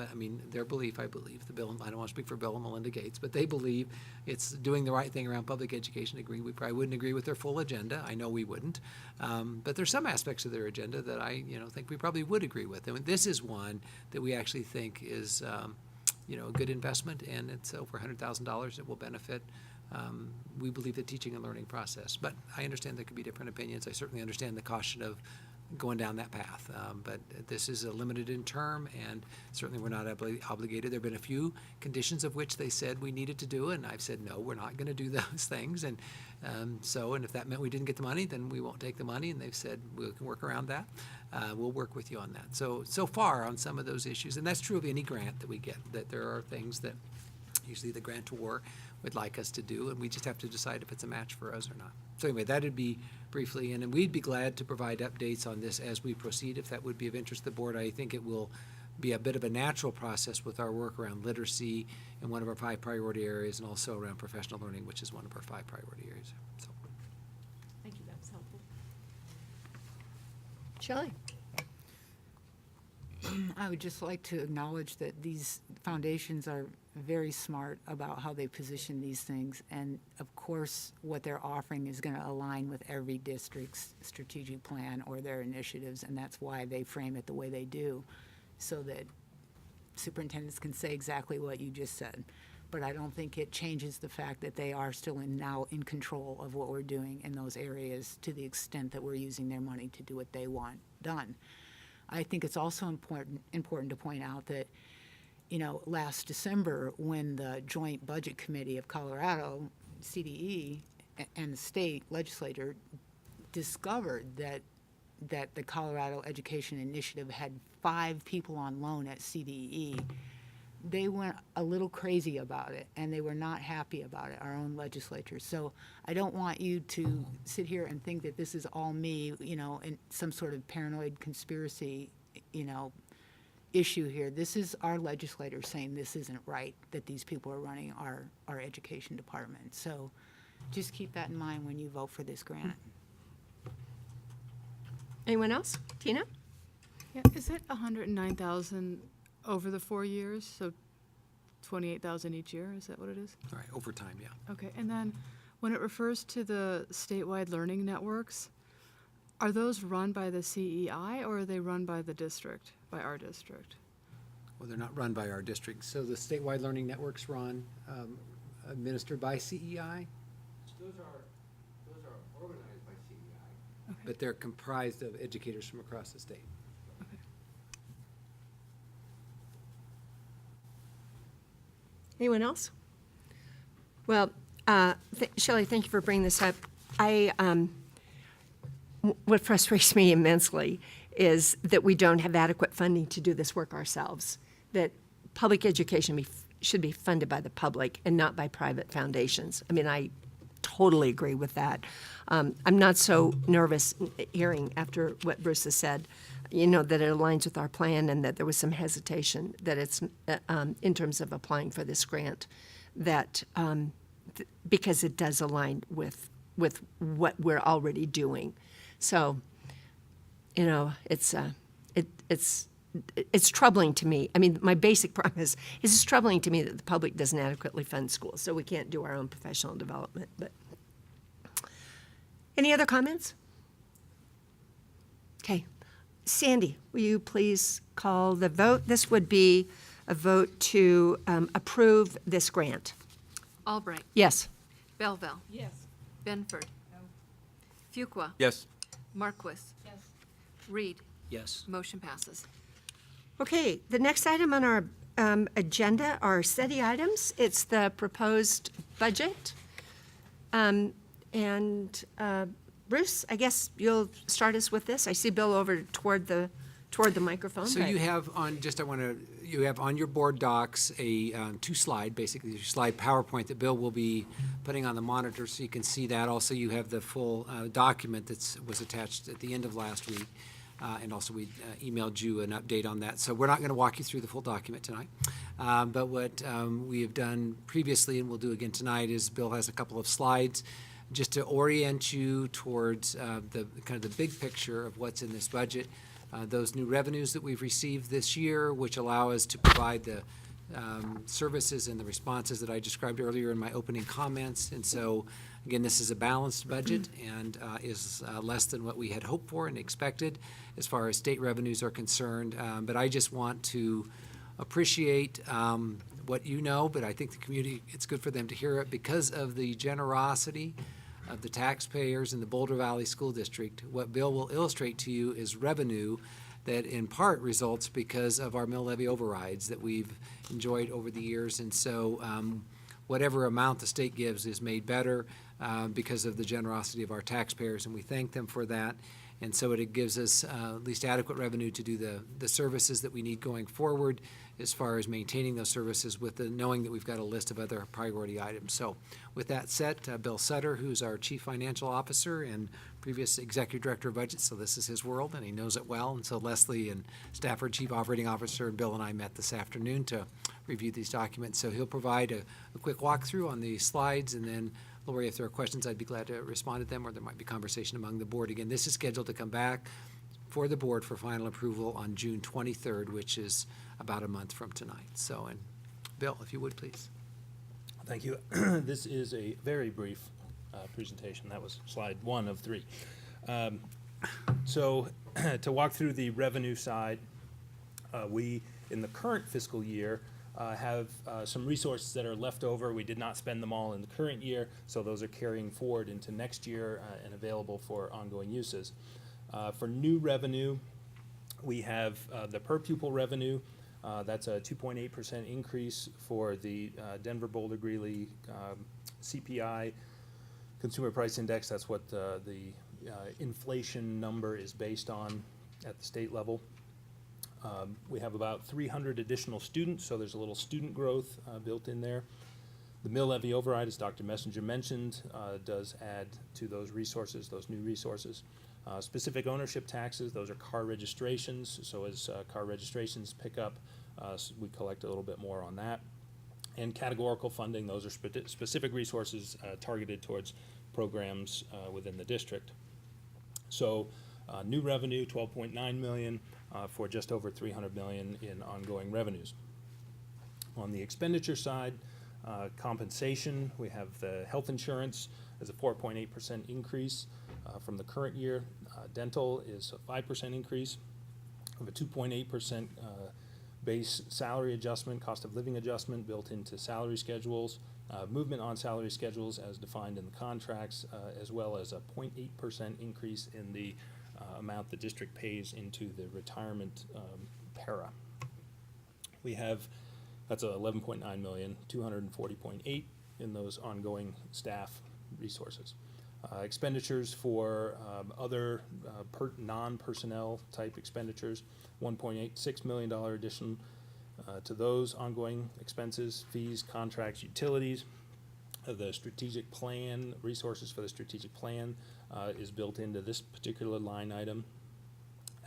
their belief, I believe, I don't want to speak for Bill and Melinda Gates, but they believe it's doing the right thing around public education. We probably wouldn't agree with their full agenda. I know we wouldn't. But there's some aspects of their agenda that I think we probably would agree with. And this is one that we actually think is a good investment, and it's over $100,000 that will benefit, we believe, the teaching and learning process. But I understand there could be different opinions. I certainly understand the caution of going down that path. But this is a limited in term, and certainly we're not obligated. There have been a few conditions of which they said we needed to do, and I've said, no, we're not going to do those things. And and if that meant we didn't get the money, then we won't take the money, and they've said we can work around that. We'll work with you on that. So far on some of those issues, and that's true of any grant that we get, that there are things that usually the grantor would like us to do, and we just have to decide if it's a match for us or not. So anyway, that'd be briefly, and we'd be glad to provide updates on this as we proceed, if that would be of interest to the board. I think it will be a bit of a natural process with our work around literacy in one of our 5 priority areas, and also around professional learning, which is one of our 5 priority areas. So. Thank you, that's helpful. Shelley? I would just like to acknowledge that these foundations are very smart about how they position these things. And of course, what they're offering is going to align with every district's strategic plan or their initiatives. And that's why they frame it the way they do, so that superintendents can say exactly what you just said. But I don't think it changes the fact that they are still now in control of what we're doing in those areas, to the extent that we're using their money to do what they want done. I think it's also important to point out that, last December, when the Joint Budget Committee of Colorado, CDE, and the state legislature discovered that the Colorado Education Initiative had 5 people on loan at CDE, they went a little crazy about it, and they were not happy about it, our own legislature. So I don't want you to sit here and think that this is all me, in some sort of paranoid conspiracy, issue here. This is our legislators saying this isn't right, that these people are running our education department. So just keep that in mind when you vote for this grant. Anyone else? Tina? Yeah, is it 109,000 over the 4 years? So 28,000 each year, is that what it is? All right, over time, yeah. Okay, and then when it refers to the statewide learning networks, are those run by the CEI, or are they run by the district, by our district? Well, they're not run by our district. So the statewide learning networks run, administered by CEI. Those are organized by CEI, Okay. but they're comprised of educators from across the state. Anyone else? Well, Shelley, thank you for bringing this up. What frustrates me immensely is that we don't have adequate funding to do this work ourselves, that public education should be funded by the public and not by private foundations. I mean, I totally agree with that. I'm not so nervous hearing after what Bruce has said, that it aligns with our plan, and that there was some hesitation that it's in terms of applying for this grant, that because it does align with what we're already doing. So, it's troubling to me. I mean, my basic premise is it's troubling to me that the public doesn't adequately fund schools, so we can't do our own professional development. But any other comments? Okay. Sandy, will you please call the vote? This would be a vote to approve this grant. Albright. Yes. Belleville. Yes. Benford. Fuqua. Yes. Marquis. Yes. Reed. Yes. Motion passes. Okay, the next item on our agenda are SETI items. It's the proposed budget. Bruce, I guess you'll start us with this. I see Bill over toward the microphone. So but- you have you have on your board docs a 2-slide, basically your slide PowerPoint that Bill will be putting on the monitor, so you can see that. Also, you have the full document that was attached at the end of last week. And also we emailed you an update on that. So we're not going to walk you through the full document tonight. But what we have done previously, and we'll do again tonight, is Bill has a couple of slides just to orient you towards the kind of the big picture of what's in this budget. Those new revenues that we've received this year, which allow us to provide the services and the responses that I described earlier in my opening comments. And so, again, this is a balanced budget and is less than what we had hoped for and expected as far as state revenues are concerned. But I just want to appreciate what you know, but I think the community, it's good for them to hear it because of the generosity of the taxpayers in the Boulder Valley School District. What Bill will illustrate to you is revenue that in part results because of our mill levy overrides that we've enjoyed over the years. And so whatever amount the state gives is made better because of the generosity of our taxpayers, and we thank them for that. And so it gives us at least adequate revenue to do the services that we need going forward as far as maintaining those services with the knowing that we've got a list of other priority items. So with that said, Bill Sutter, who's our Chief Financial Officer and previous Executive Director of Budget, so this is his world and he knows it well. And so Leslie and Stafford, Chief Operating Officer, and Bill and I met this afternoon to review these documents. So he'll provide a quick walkthrough on the slides, and then Lori, if there are questions, I'd be glad to respond to them, or there might be conversation among the board. Again, this is scheduled to come back for the board for final approval on June 23rd, which is about a month from tonight. So, and Bill, if you would, please. Thank you. This is a very brief presentation. That was slide 1 of 3. So to walk through the revenue side, we, in the current fiscal year, have some resources that are left over. We did not spend them all in the current year, so those are carrying forward into next year and available for ongoing uses. For new revenue, we have the per pupil revenue. That's a 2.8% increase for the Denver Boulder Greeley CPI Consumer Price Index. That's what the inflation number is based on at the state level. We have about 300 additional students, so there's a little student growth built in there. The mill levy override, as Dr. Messenger mentioned, does add to those resources, those new resources. Specific ownership taxes, those are car registrations, so as car registrations pick up, we collect a little bit more on that. And categorical funding, those are specific resources targeted towards programs within the district. So new revenue, $12.9 million for just over $300 million in ongoing revenues. On the expenditure side, compensation, we have the health insurance as a 4.8% increase from the current year. Dental is a 5% increase. We have a 2.8% base salary adjustment, cost of living adjustment built into salary schedules, movement on salary schedules as defined in the contracts, as well as a 0.8% increase in the amount the district pays into the retirement para. We have, that's a 11.9 million, 240.8 in those ongoing staff resources. Expenditures for other non-personnel type expenditures, $1.86 million addition to those ongoing expenses, fees, contracts, utilities. The strategic plan, resources for the strategic plan is built into this particular line item,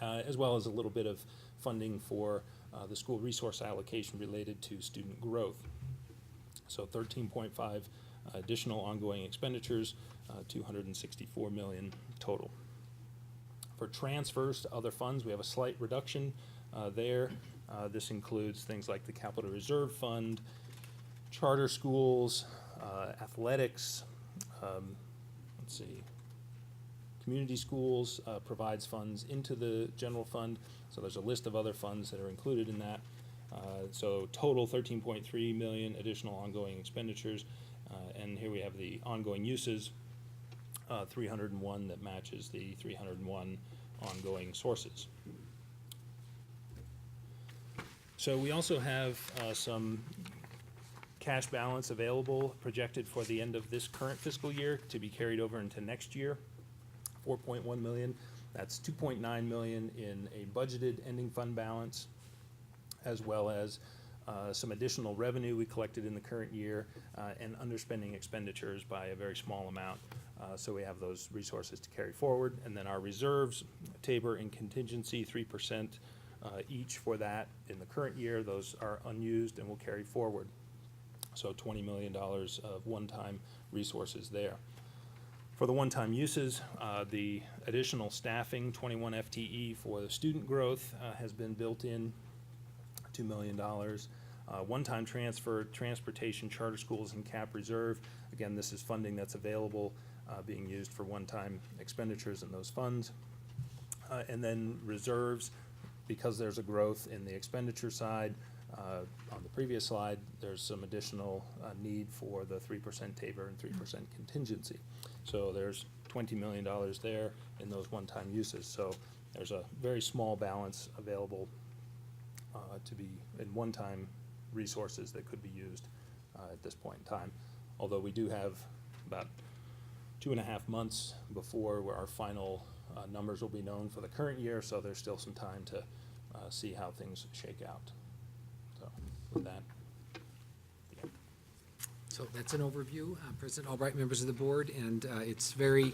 as well as a little bit of funding for the school resource allocation related to student growth. So 13.5 additional ongoing expenditures, 264 million total. For transfers to other funds, we have a slight reduction there. This includes things like the Capital Reserve Fund, charter schools, athletics, let's see, community schools provides funds into the general fund. So there's a list of other funds that are included in that. So total 13.3 million additional ongoing expenditures. And here we have the ongoing uses, 301 that matches the 301 ongoing sources. So we also have some cash balance available projected for the end of this current fiscal year to be carried over into next year, 4.1 million. That's 2.9 million in a budgeted ending fund balance, as well as some additional revenue we collected in the current year and underspending expenditures by a very small amount. So we have those resources to carry forward. And then our reserves, Tabor and contingency, 3% each for that in the current year. Those are unused and will carry forward. So $20 million of one-time resources there. For the one-time uses, the additional staffing, 21 FTE for the student growth has been built in, $2 million. One-time transfer, transportation, charter schools, and cap reserve. Again, this is funding that's available being used for one-time expenditures in those funds. And then reserves, because there's a growth in the expenditure side, On the previous slide, there's some additional need for the 3% TABOR and 3% contingency. So there's $20 million there in those one-time uses. So there's a very small balance available to be in one-time resources that could be used at this point in time. Although we do have about 2.5 months before where our final numbers will be known for the current year, so there's still some time to see how things shake out. So with that. So that's an overview, President Albright, members of the board, and it's very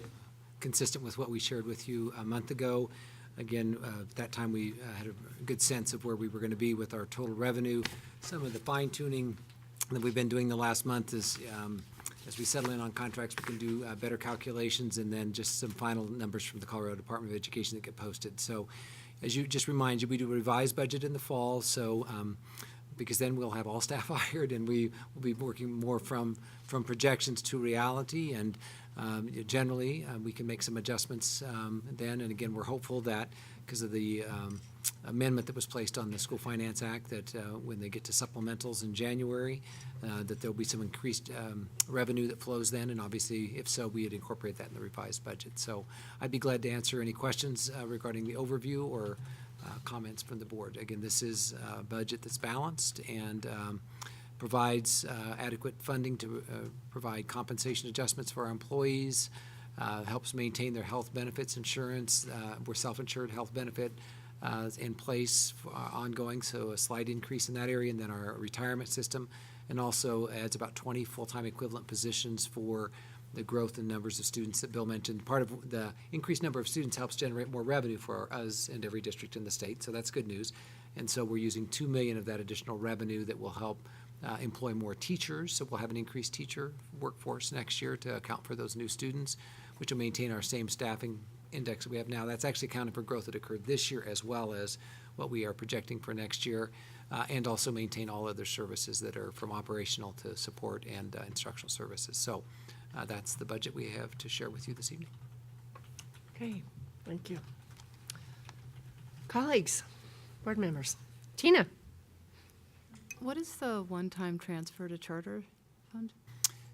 consistent with what we shared with you a month ago. Again, at that time we had a good sense of where we were going to be with our total revenue. Some of the fine tuning that we've been doing the last month is as we settle in on contracts, we can do better calculations, and then just some final numbers from the Colorado Department of Education that get posted. So as you just remind you, we do a revised budget in the fall, so because then we'll have all staff hired and we will be working more from projections to reality, and generally we can make some adjustments then. And again, we're hopeful that because of the amendment that was placed on the School Finance Act, that when they get to supplementals in January, that there'll be some increased revenue that flows then, and obviously if so, we'd incorporate that in the revised budget. So I'd be glad to answer any questions regarding the overview or comments from the board. Again, this is a budget that's balanced and provides adequate funding to provide compensation adjustments for our employees, helps maintain their health benefits insurance. We're self-insured health benefit in place for ongoing, so a slight increase in that area, and then our retirement system, and also adds about 20 full-time equivalent positions for the growth in numbers of students that Bill mentioned. Part of the increased number of students helps generate more revenue for us and every district in the state, so that's good news. And so we're using $2 million of that additional revenue that will help employ more teachers, so we'll have an increased teacher workforce next year to account for those new students, which will maintain our same staffing index that we have now. That's actually accounting for growth that occurred this year as well as what we are projecting for next year, and also maintain all other services that are from operational to support and instructional services. So that's the budget we have to share with you this evening. Okay, thank you. Colleagues, board members. Tina? What is the one-time transfer to charter fund?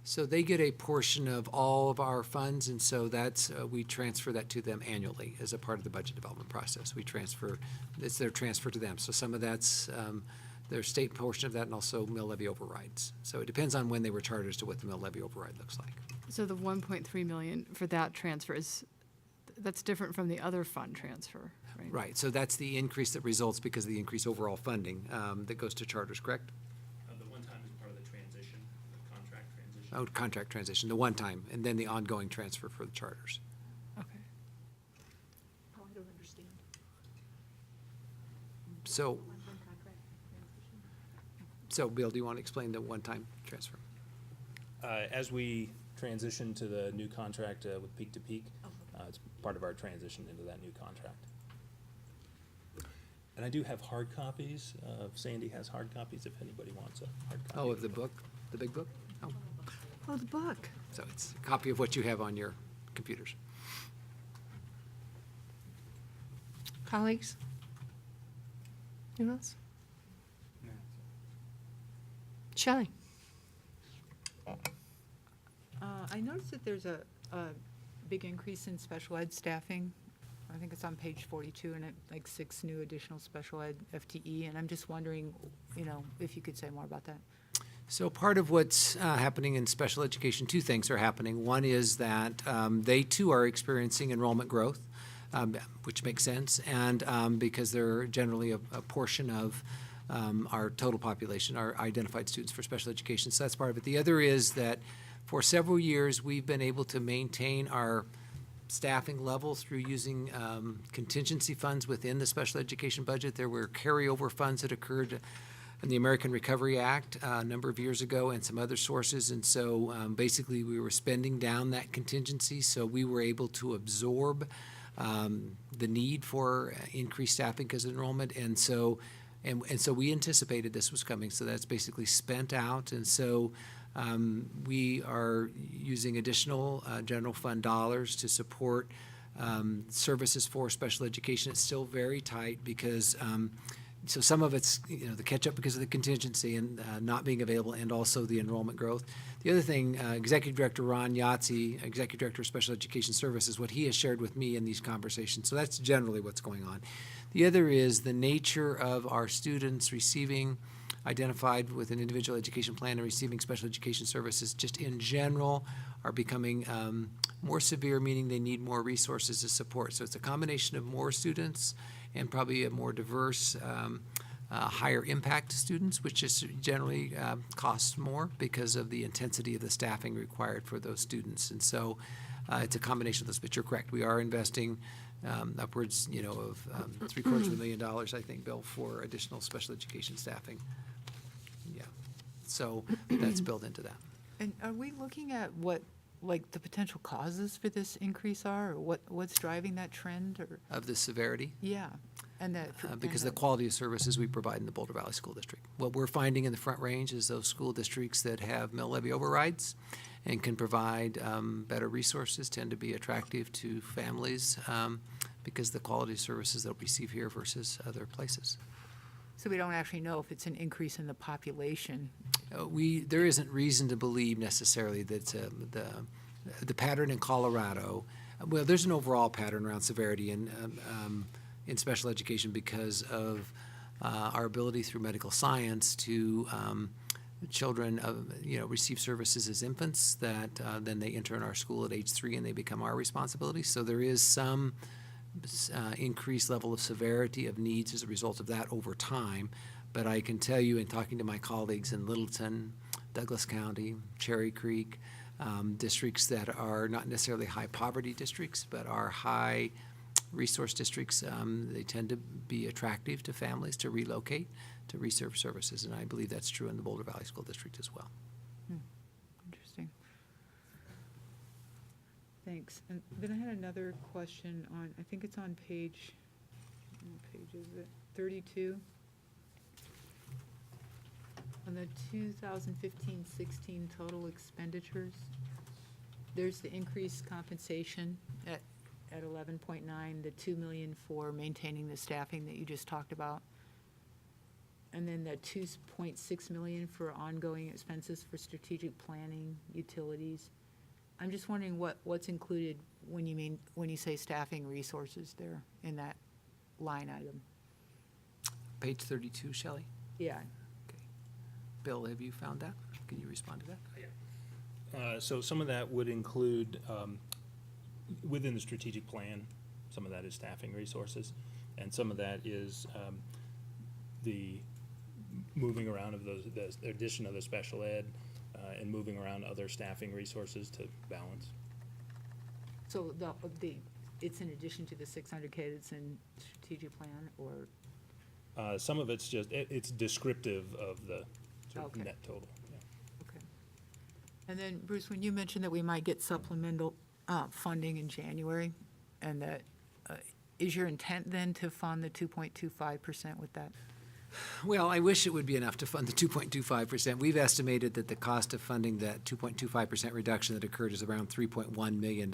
So they get a portion of all of our funds, and so that's, we transfer that to them annually as a part of the budget development process. We transfer, it's their transfer to them. So some of that's their state portion of that, and also mill levy overrides. So it depends on when they were chartered as to what the mill levy override looks like. So the 1.3 million for that transfer that's different from the other fund transfer, right? Right, so that's the increase that results because of the increased overall funding that goes to charters, correct? The one time is part of the transition, the contract transition. Oh, contract transition, the one time, and then the ongoing transfer for the charters. Okay. Oh, I don't understand. So Bill, do you want to explain the one-time transfer? As we transition to the new contract with Peak to Peak, it's part of our transition into that new contract. And I do have hard copies. Sandy has hard copies if anybody wants a hard copy. Oh, of the book, the big book? Oh, Oh, the book. so it's a copy of what you have on your computers. Colleagues? Anyone else? Shelley? I noticed that there's a big increase in special ed staffing. I think it's on page 42, and like 6 new additional special ed FTE, and I'm just wondering, if you could say more about that. So part of what's happening in special education, two things are happening. One is that they too are experiencing enrollment growth, which makes sense, and because they're generally a portion of our total population, our identified students for special education. So that's part of it. The other is that for several years, we've been able to maintain our staffing level through using contingency funds within the special education budget. There were carryover funds that occurred in the American Recovery Act a number of years ago and some other sources. And so basically we were spending down that contingency, so we were able to absorb the need for increased staffing because of enrollment. And so we anticipated this was coming, so that's basically spent out. And so we are using additional general fund dollars to support services for special education. It's still very tight because So some of it's, the catch-up because of the contingency and not being available, and also the enrollment growth. The other thing, Executive Director Ron Yahtzee, Executive Director of Special Education Services, what he has shared with me in these conversations. So that's generally what's going on. The other is the nature of our students receiving, identified with an individual education plan and receiving special education services, just in general, are becoming more severe, meaning they need more resources to support. So it's a combination of more students and probably a more diverse, higher impact students, which just generally costs more because of the intensity of the staffing required for those students. And so it's a combination of those. But you're correct, we are investing upwards, of $750,000, I think, Bill, for additional special education staffing. Yeah, so that's built into that. And are we looking at what, like, the potential causes for this increase are, or what's driving that trend, or? Of the severity? Yeah, and that. Because of the quality of services we provide in the Boulder Valley School District. What we're finding in the Front Range is those school districts that have mill levy overrides and can provide better resources tend to be attractive to families because of the quality of services they'll receive here versus other places. So we don't actually know if it's an increase in the population. There isn't reason to believe necessarily that the pattern in Colorado, well, there's an overall pattern around severity in special education because of our ability through medical science to children receive services as infants that then they enter in our school at age 3 and they become our responsibility. So there is some increased level of severity of needs as a result of that over time. But I can tell you, in talking to my colleagues in Littleton, Douglas County, Cherry Creek, districts that are not necessarily high poverty districts, but are high resource districts, they tend to be attractive to families to relocate to reserve services. And I believe that's true in the Boulder Valley School District as well. Interesting. Thanks. And then I had another question on, I think it's on page, what page is it? 32. On the 2015-16 total expenditures, there's the increased compensation at 11.9, the $2 million for maintaining the staffing that you just talked about, and then the $2.6 million for ongoing expenses for strategic planning, utilities. I'm just wondering what's included when you say staffing resources there in that line item. Page 32, Shelley? Yeah. Okay. Bill, have you found that? Can you respond to that? So some of that would include, within the strategic plan, some of that is staffing resources, and some of that is the moving around of the addition of the special ed and moving around other staffing resources to balance. So it's in addition to the 600K that's in strategic plan, or? Some of it's just, it's descriptive of the sort of Okay. net total. Yeah. Okay. And then, Bruce, when you mentioned that we might get supplemental funding in January, and that, is your intent then to fund the 2.25% with that? Well, I wish it would be enough to fund the 2.25%. We've estimated that the cost of funding that 2.25% reduction that occurred is around $3.1 million.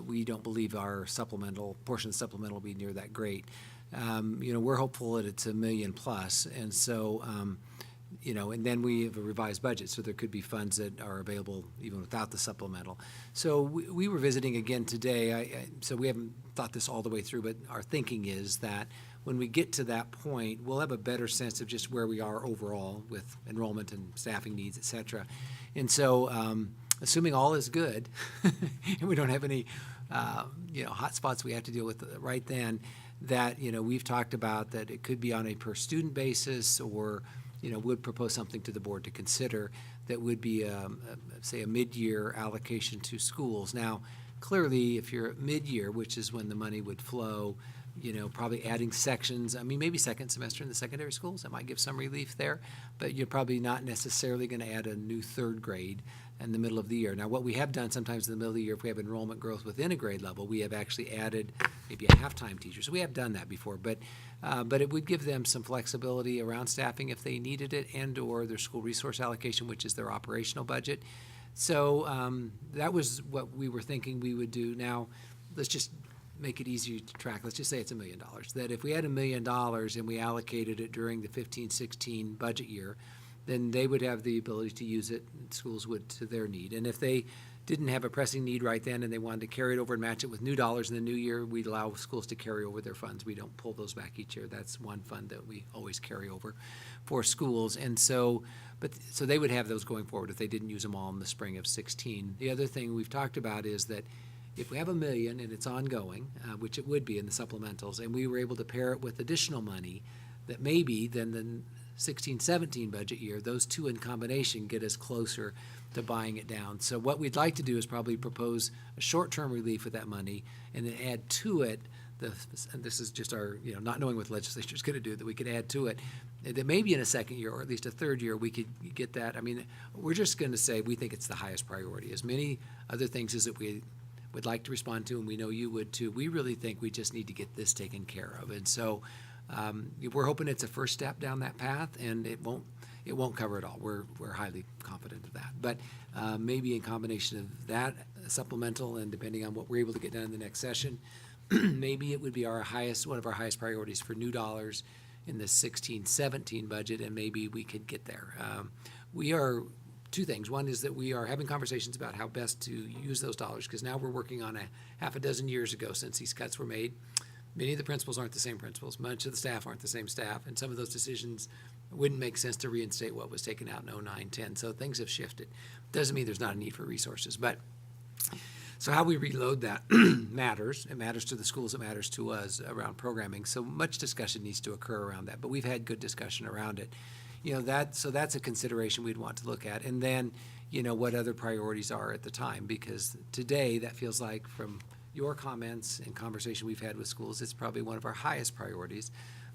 We don't believe our portion of the supplemental will be near that great. We're hopeful that it's $1 million plus, and so, and then we have a revised budget, so there could be funds that are available even without the supplemental. So we were visiting again today, so we haven't thought this all the way through, but our thinking is that when we get to that point, we'll have a better sense of just where we are overall with enrollment and staffing needs, et cetera. And so, assuming all is good, and we don't have any, hot spots we have to deal with right then, that, we've talked about that it could be on a per student basis, or, would propose something to the board to consider that would be, say, a mid-year allocation to schools. Now, clearly, if you're at mid-year, which is when the money would flow, probably adding sections, maybe second semester in the secondary schools, that might give some relief there, but you're probably not necessarily going to add a new third grade in the middle of the year. Now, what we have done sometimes in the middle of the year, if we have enrollment growth within a grade level, we have actually added maybe a half-time teacher. So we have done that before, but it would give them some flexibility around staffing if they needed it, and/or their school resource allocation, which is their operational budget. So that was what we were thinking we would do. Now, let's just make it easier to track, let's just say it's $1 million, that if we had $1 million and we allocated it during the 15-16 budget year, then they would have the ability to use it, schools would, to their need. And if they didn't have a pressing need right then and they wanted to carry it over and match it with new dollars in the new year, we'd allow schools to carry over their funds. We don't pull those back each year. That's one fund that we always carry over for schools. And so, so they would have those going forward if they didn't use them all in the spring of 16. The other thing we've talked about is that if we have $1 million and it's ongoing, which it would be in the supplementals, and we were able to pair it with additional money, that maybe then the 16-17 budget year, those two in combination get us closer to buying it down. So what we'd like to do is probably propose a short-term relief with that money and then add to it, and this is just our, not knowing what the legislature is going to do, that we could add to it, that maybe in a second year or at least a third year we could get that. I mean, we're just going to say we think it's the highest priority. As many other things as that we would like to respond to, and we know you would too, we really think we just need to get this taken care of. And so we're hoping it's a first step down that path, and it won't cover it all. We're highly confident of that. But maybe in combination of that supplemental, and depending on what we're able to get done in the next session, maybe it would be one of our highest priorities for new dollars in the 16-17 budget, and maybe we could get there. We are two things. One is that we are having conversations about how best to use those dollars, because now we're working on a half a dozen years ago since these cuts were made. Many of the principals aren't the same principals. Much of the staff aren't the same staff, and some of those decisions wouldn't make sense to reinstate what was taken out in 09, 10. So things have shifted. Doesn't mean there's not a need for resources, but so how we reload that matters. It matters to the schools. It matters to us around programming. So much discussion needs to occur around that, but we've had good discussion around it. So that's a consideration we'd want to look at. And then, what other priorities are at the time, because today that feels like, from your comments and conversation we've had with schools, it's probably one of our highest priorities.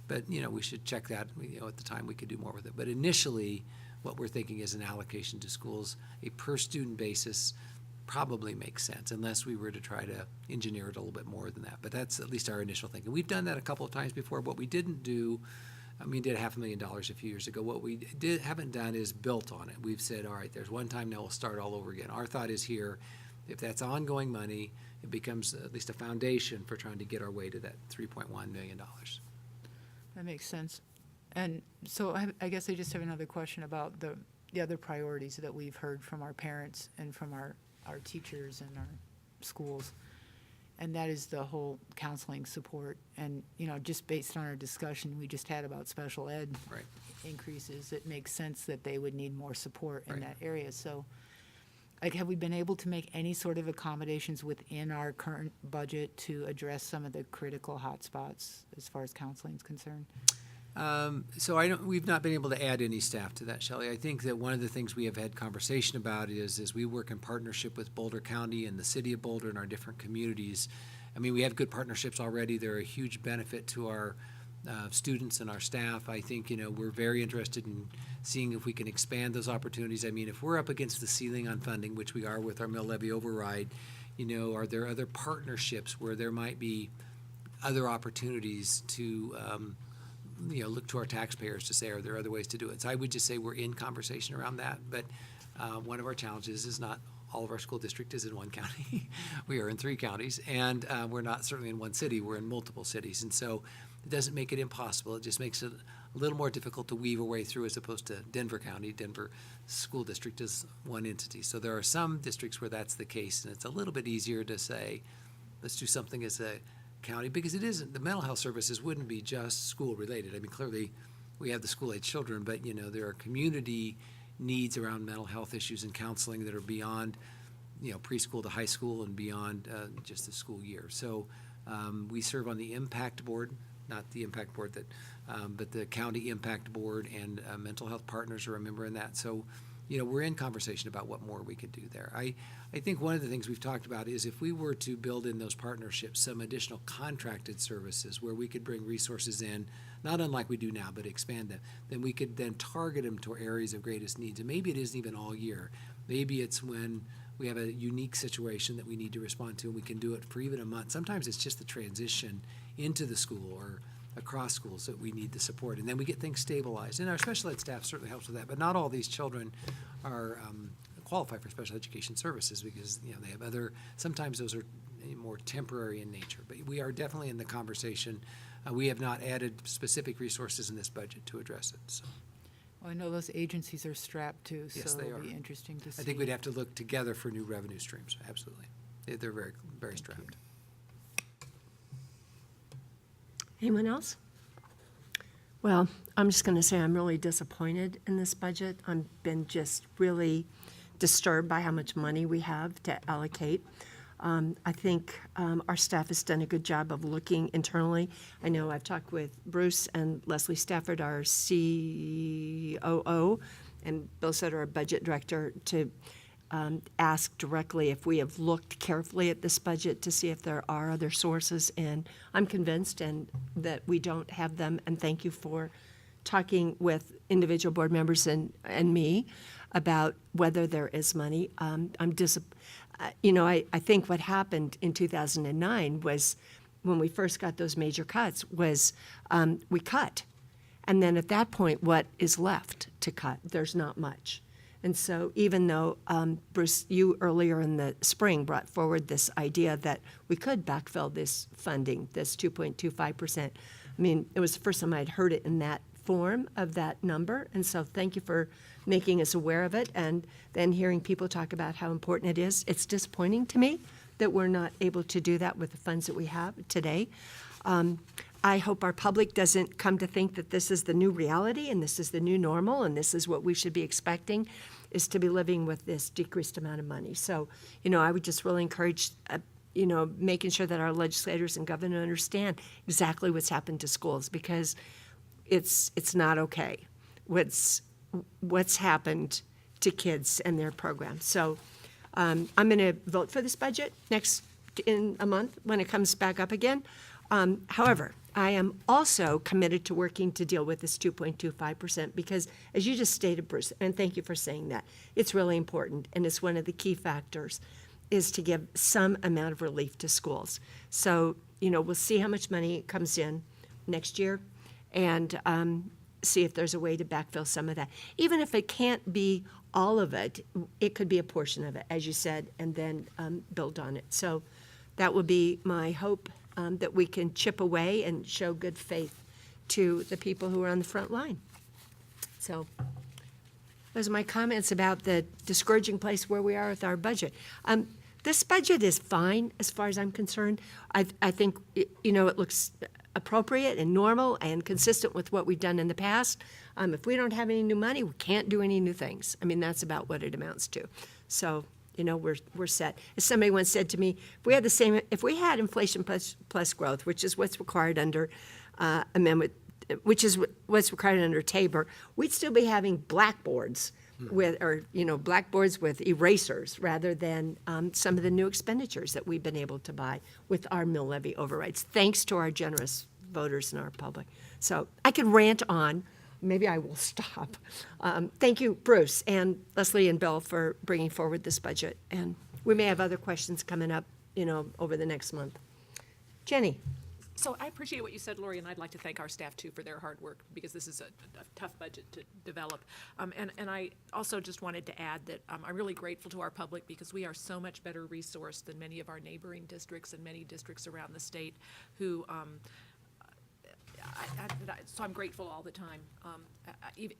But, we should check that, at the time we could do more with it. But initially, what we're thinking is an allocation to schools, a per student basis, probably makes sense, unless we were to try to engineer it a little bit more than that. But that's at least our initial thinking. We've done that a couple of times before. What we didn't do, we did $500,000 a few years ago. What we haven't done is built on it. We've said, all right, there's one time, now we'll start all over again. Our thought is here, if that's ongoing money, it becomes at least a foundation for trying to get our way to that $3.1 million. That makes sense. And so I guess I just have another question about the other priorities that we've heard from our parents and from our teachers and our schools. And that is the whole counseling support. And, just based on our discussion we just had about special ed Right. increases, it makes sense that they would need more support in Right. that area. So, have we been able to make any sort of accommodations within our current budget to address some of the critical hotspots as far as counseling is concerned? So we've not been able to add any staff to that, Shelley. I think that one of the things we have had conversation about is we work in partnership with Boulder County and the city of Boulder and our different communities. We have good partnerships already. They're a huge benefit to our students and our staff. I think, we're very interested in seeing if we can expand those opportunities. If we're up against the ceiling on funding, which we are with our mill levy override, are there other partnerships where there might be other opportunities to look to our taxpayers to say, are there other ways to do it? So I would just say we're in conversation around that. But one of our challenges is not all of our school district is in one county. We are in 3 counties, and we're not certainly in one city. We're in multiple cities. And so it doesn't make it impossible. It just makes it a little more difficult to weave our way through, as opposed to Denver County. Denver School District is one entity. So there are some districts where that's the case, and it's a little bit easier to say, let's do something as a county, because it isn't, the mental health services wouldn't be just school related. Clearly we have the school-age children, but there are community needs around mental health issues and counseling that are beyond preschool to high school and beyond just the school year. So we serve on the impact board, not the impact board but the county impact board, and mental health partners are a member in that. So we're in conversation about what more we could do there. I think one of the things we've talked about is, if we were to build in those partnerships some additional contracted services where we could bring resources in, not unlike we do now, but expand them, then we could then target them to areas of greatest needs. And maybe it isn't even all year. Maybe it's when we have a unique situation that we need to respond to, and we can do it for even a month. Sometimes it's just the transition into the school or across schools that we need the support, and then we get things stabilized. And our special ed staff certainly helps with that, but not all these children are qualify for special education services, because they have other, sometimes those are more temporary in nature. But we are definitely in the conversation. We have not added specific resources in this budget to address it. So Well, I know those agencies are strapped too, Yes, so they it'll be are. interesting to see. I think we'd have to look together for new revenue streams, absolutely. They're very, very strapped. Anyone else? Well, I'm just going to say I'm really disappointed in this budget. I've been just really disturbed by how much money we have to allocate. I think our staff has done a good job of looking internally. I know I've talked with Bruce and Leslie Stafford, our COO, and Bill Sutter, our budget director, to ask directly if we have looked carefully at this budget to see if there are other sources. And I'm convinced and that we don't have them. And thank you for talking with individual board members and me about whether there is money. I think what happened in 2009 was when we first got those major cuts was we cut. And then at that point, what is left to cut? There's not much. And so even though, Bruce, you earlier in the spring brought forward this idea that we could backfill this funding, this 2.25%, I mean, it was the first time I'd heard it in that form of that number. And so thank you for making us aware of it and then hearing people talk about how important it is. It's disappointing to me that we're not able to do that with the funds that we have today. I hope our public doesn't come to think that this is the new reality and this is the new normal and this is what we should be expecting, is to be living with this decreased amount of money. So, I would just really encourage, making sure that our legislators and governor understand exactly what's happened to schools, because it's not okay what's happened to kids and their programs. So I'm going to vote for this budget in a month when it comes back up again. However, I am also committed to working to deal with this 2.25% because, as you just stated, Bruce, and thank you for saying that, it's really important, and it's one of the key factors, is to give some amount of relief to schools. So, we'll see how much money comes in next year and see if there's a way to backfill some of that. Even if it can't be all of it, it could be a portion of it, as you said, and then build on it. So that would be my hope, that we can chip away and show good faith to the people who are on the front line. So those are my comments about the discouraging place where we are with our budget. This budget is fine as far as I'm concerned. I think, it looks appropriate and normal and consistent with what we've done in the past. If we don't have any new money, we can't do any new things. I mean, that's about what it amounts to. So, we're set. As somebody once said to me, if we had inflation plus growth, which is what's required under amendment, which is what's required under Tabor, we'd still be having blackboards blackboards with erasers rather than some of the new expenditures that we've been able to buy with our mill levy overrides, thanks to our generous voters in our public. So I could rant on. Maybe I will stop. Thank you, Bruce and Leslie and Bill, for bringing forward this budget. And we may have other questions coming up, over the next month. Jenny. So I appreciate what you said, Lori, and I'd like to thank our staff too for their hard work, because this is a tough budget to develop. And I also just wanted to add that I'm really grateful to our public, because we are so much better resourced than many of our neighboring districts and many districts around the state who so I'm grateful all the time.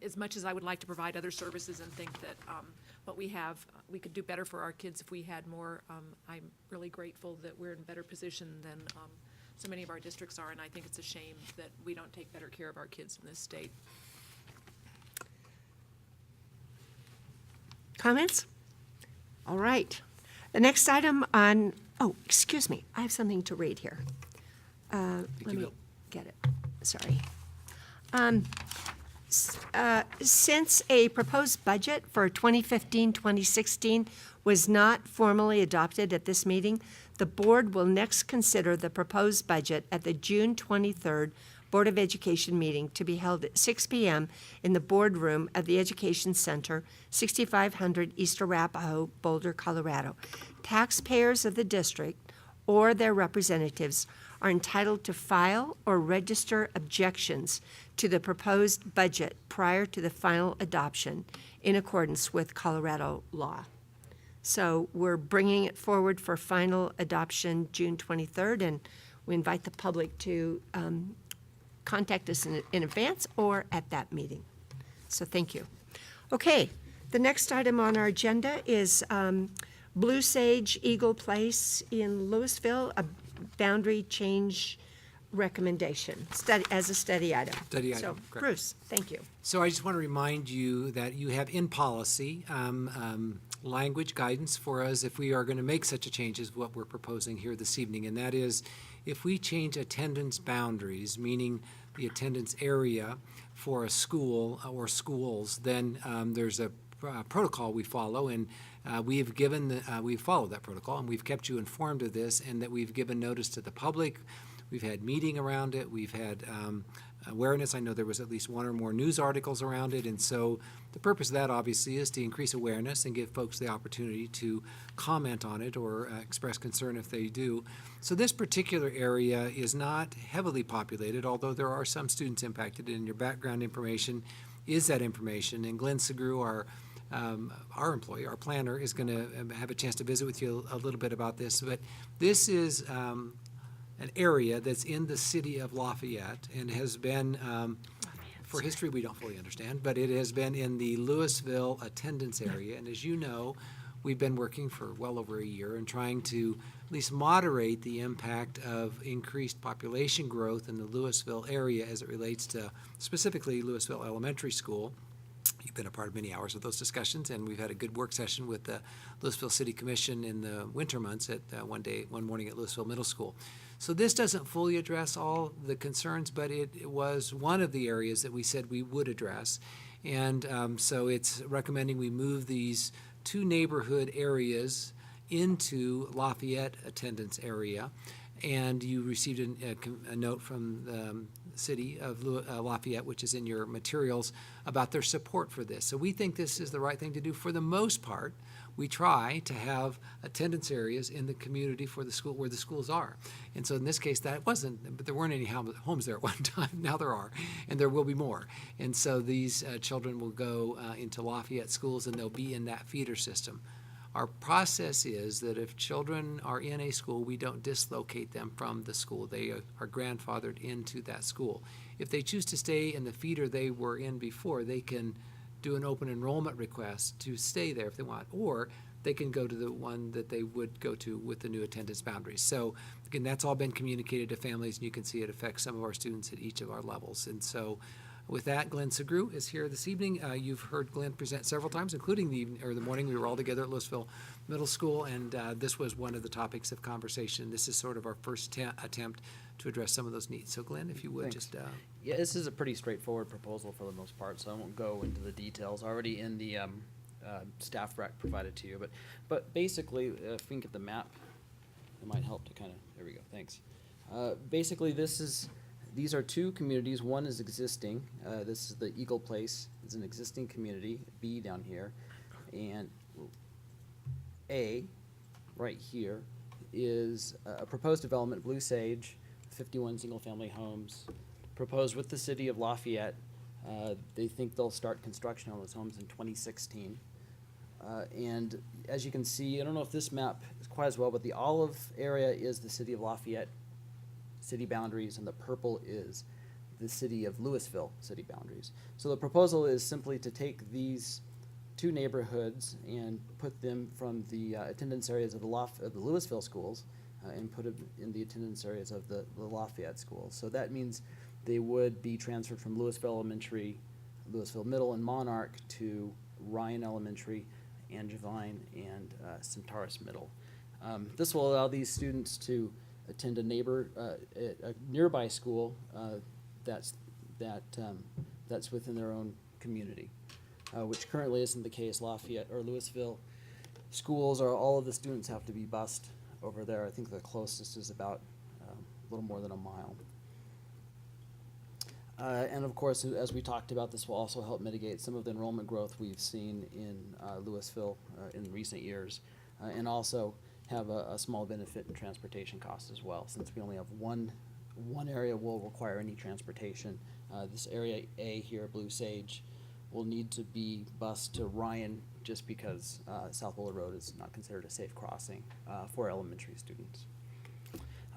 As much as I would like to provide other services and think that what we have, we could do better for our kids if we had more, I'm really grateful that we're in better position than so many of our districts are, and I think it's a shame that we don't take better care of our kids in this state. Comments? All right. The next item on, excuse me, I have something to read here. Let me get it. Sorry. Since a proposed budget for 2015-2016 was not formally adopted at this meeting, the board will next consider the proposed budget at the June 23rd Board of Education meeting to be held at 6 p.m. in the boardroom of the Education Center, 6500 East Arapahoe, Boulder, Colorado. Taxpayers of the district or their representatives are entitled to file or register objections to the proposed budget prior to the final adoption in accordance with Colorado law. So we're bringing it forward for final adoption June 23rd, and we invite the public to contact us in advance or at that meeting. So thank you. Okay, the next item on our agenda is Blue Sage Eagle Place in Louisville, a boundary change recommendation, as a study item. Study item, So, correct. Bruce, thank you. So I just want to remind you that you have in policy language guidance for us if we are going to make such a change as what we're proposing here this evening, and that is if we change attendance boundaries, meaning the attendance area for a school or schools, then there's a protocol we follow, and we've followed that protocol, and we've kept you informed of this, and that we've given notice to the public. We've had meeting around it. We've had awareness. I know there was at least one or more news articles around it. And so the purpose of that, obviously, is to increase awareness and give folks the opportunity to comment on it or express concern if they do. So this particular area is not heavily populated, although there are some students impacted. And your background information is that information. And Glenn Segru, our employee, our planner, is going to have a chance to visit with you a little bit about this. But this is an area that's in the city of Lafayette and has been, for history we don't fully understand, but it has been in the Louisville attendance area. And as you know, we've been working for well over a year and trying to at least moderate the impact of increased population growth in the Louisville area as it relates to specifically Louisville Elementary School. You've been a part of many hours of those discussions, and we've had a good work session with the Louisville City Commission in the winter months at one morning at Louisville Middle School. So this doesn't fully address all the concerns, but it was one of the areas that we said we would address. And so it's recommending we move these two neighborhood areas into Lafayette attendance area. And you received a note from the city of Lafayette, which is in your materials, about their support for this. So we think this is the right thing to do for the most part. We try to have attendance areas in the community for the school where the schools are. And so in this case, that wasn't, but there weren't any homes there at one time. Now there are, and there will be more. And so these children will go into Lafayette schools, and they'll be in that feeder system. Our process is that if children are in a school, we don't dislocate them from the school. They are grandfathered into that school. If they choose to stay in the feeder they were in before, they can do an open enrollment request to stay there if they want, or they can go to the one that they would go to with the new attendance boundaries. So again, that's all been communicated to families, and you can see it affects some of our students at each of our levels. And so with that, Glenn Segru is here this evening. You've heard Glenn present several times, including the morning we were all together at Louisville Middle School, and this was one of the topics of conversation. This is sort of our first attempt to address some of those needs. So Glenn, if you would Thanks. just... Yeah, this is a pretty straightforward proposal for the most part, so I won't go into the details. Already in the staff rec provided to you, but basically, if we can get the map, it might help to kind of, there we go, thanks. Basically, these are two communities. One is existing. This is the Eagle Place. It's an existing community, B down here, and A, right here, is a proposed development, Blue Sage, 51 single-family homes, proposed with the city of Lafayette. They think they'll start construction on those homes in 2016. And as you can see, I don't know if this map is quite as well, but the olive area is the city of Lafayette city boundaries, and the purple is the city of Louisville city boundaries. So the proposal is simply to take these two neighborhoods and put them from the attendance areas of the Louisville schools and put them in the attendance areas of the Lafayette schools. So that means they would be transferred from Louisville Elementary, Louisville Middle, and Monarch to Ryan Elementary, Angevine, and Centaurus Middle. This will allow these students to attend a nearby school that's within their own community, which currently isn't the case. Lafayette or Louisville schools are, all of the students have to be bused over there. I think the closest is about a little more than a mile. And of course, as we talked about, this will also help mitigate some of the enrollment growth we've seen in Louisville in recent years, and also have a small benefit in transportation costs as well. Since we only have one area will require any transportation, this area A here, Blue Sage, will need to be bused to Ryan just because South Boulder Road is not considered a safe crossing for elementary students.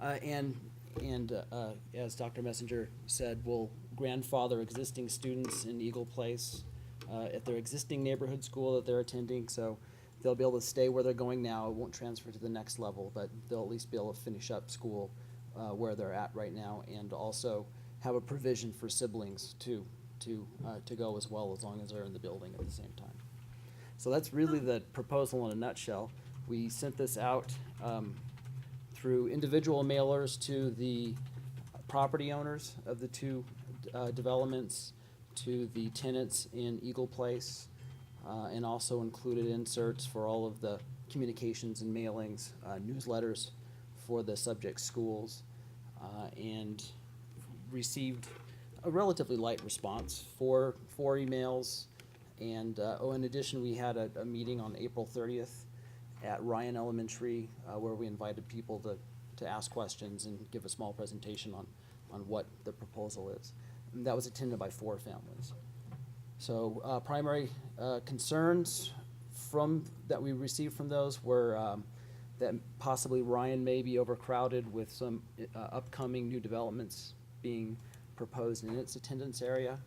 And as Dr. Messenger said, we'll grandfather existing students in Eagle Place at their existing neighborhood school that they're attending, so they'll be able to stay where they're going now. It won't transfer to the next level, but they'll at least be able to finish up school where they're at right now, and also have a provision for siblings to go as well, as long as they're in the building at the same time. So that's really the proposal in a nutshell. We sent this out through individual mailers to the property owners of the two developments, to the tenants in Eagle Place, and also included inserts for all of the communications and mailings, newsletters for the subject schools, and received a relatively light response, four emails. And in addition, we had a meeting on April 30th at Ryan Elementary, where we invited people to ask questions and give a small presentation on what the proposal is. And that was attended by 4 families. So primary concerns that we received from those were that possibly Ryan may be overcrowded with some upcoming new developments being proposed in its attendance area.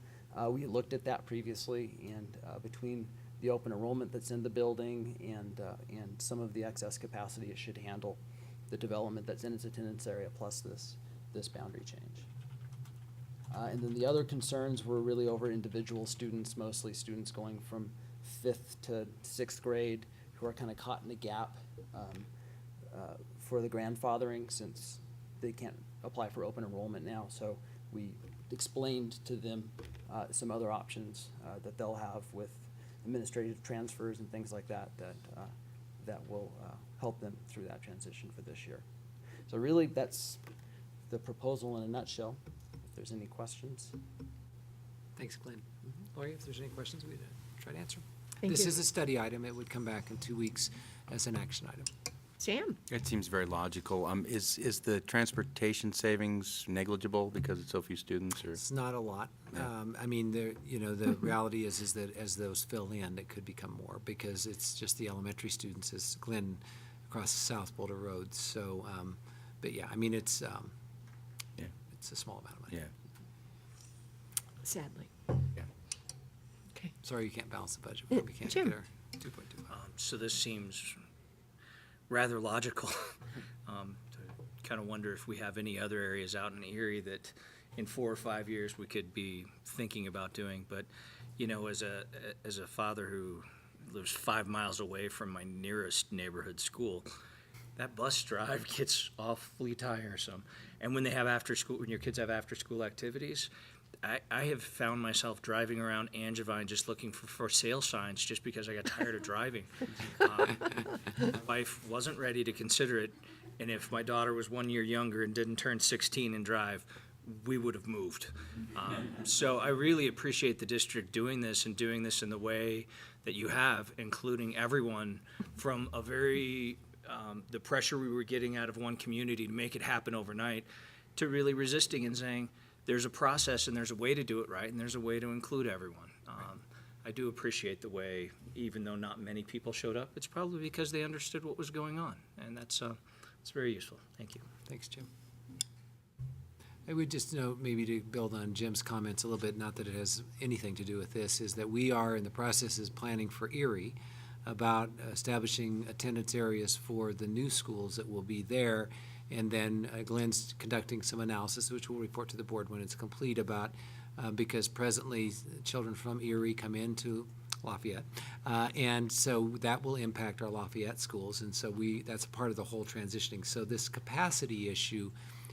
We looked at that previously, and between the open enrollment that's in the building and some of the excess capacity, it should handle the development that's in its attendance area plus this boundary change. And then the other concerns were really over individual students, mostly students going from 5th to 6th grade who are kind of caught in a gap for the grandfathering, since they can't apply for open enrollment now. So we explained to them some other options that they'll have with administrative transfers and things like that that will help them through that transition for this year. So really, that's the proposal in a nutshell. If there's any questions. Thanks, Glenn. Lori, if there's any questions, we'd try to answer. Thank This you. is a study item. It would come back in 2 weeks as an action item. Sam? It seems very logical. Is the transportation savings negligible because it's so few students, or? It's not a lot. Yeah. I mean, the reality is that as those fill in, it could become more, because it's just the elementary students, as Glenn, across the South Boulder Road. So, but yeah, I mean, it's a small amount of money. Yeah. Sadly. Yeah. Okay. Sorry you can't balance the budget. We can't Jim. get our 2.25. So this seems rather logical. Kind of wonder if we have any other areas out in Erie that in 4 or 5 years we could be thinking about doing. But, you know, as a father who lives 5 miles away from my nearest neighborhood school, that bus drive gets awfully tiresome. And when when your kids have after school activities, I have found myself driving around Angevine just looking for sale signs just because I got tired of driving. My wife wasn't ready to consider it, and if my daughter was 1 year younger and didn't turn 16 and drive, we would have moved. So I really appreciate the district doing this and doing this in the way that you have, including everyone from a very, the pressure we were getting out of one community to make it happen overnight, to really resisting and saying, there's a process and there's a way to do it right, and there's a way to include everyone. I do appreciate the way, even though not many people showed up, it's probably because they understood what was going on, and that's it's very useful. Thank you. Thanks, Jim. I would just note, maybe to build on Jim's comments a little bit, not that it has anything to do with this, is that we are in the process of planning for Erie about establishing attendance areas for the new schools that will be there. And then Glenn's conducting some analysis, which we'll report to the board when it's complete, about because presently children from Erie come into Lafayette. And so that will impact our Lafayette schools. And so that's part of the whole transitioning. So this capacity issue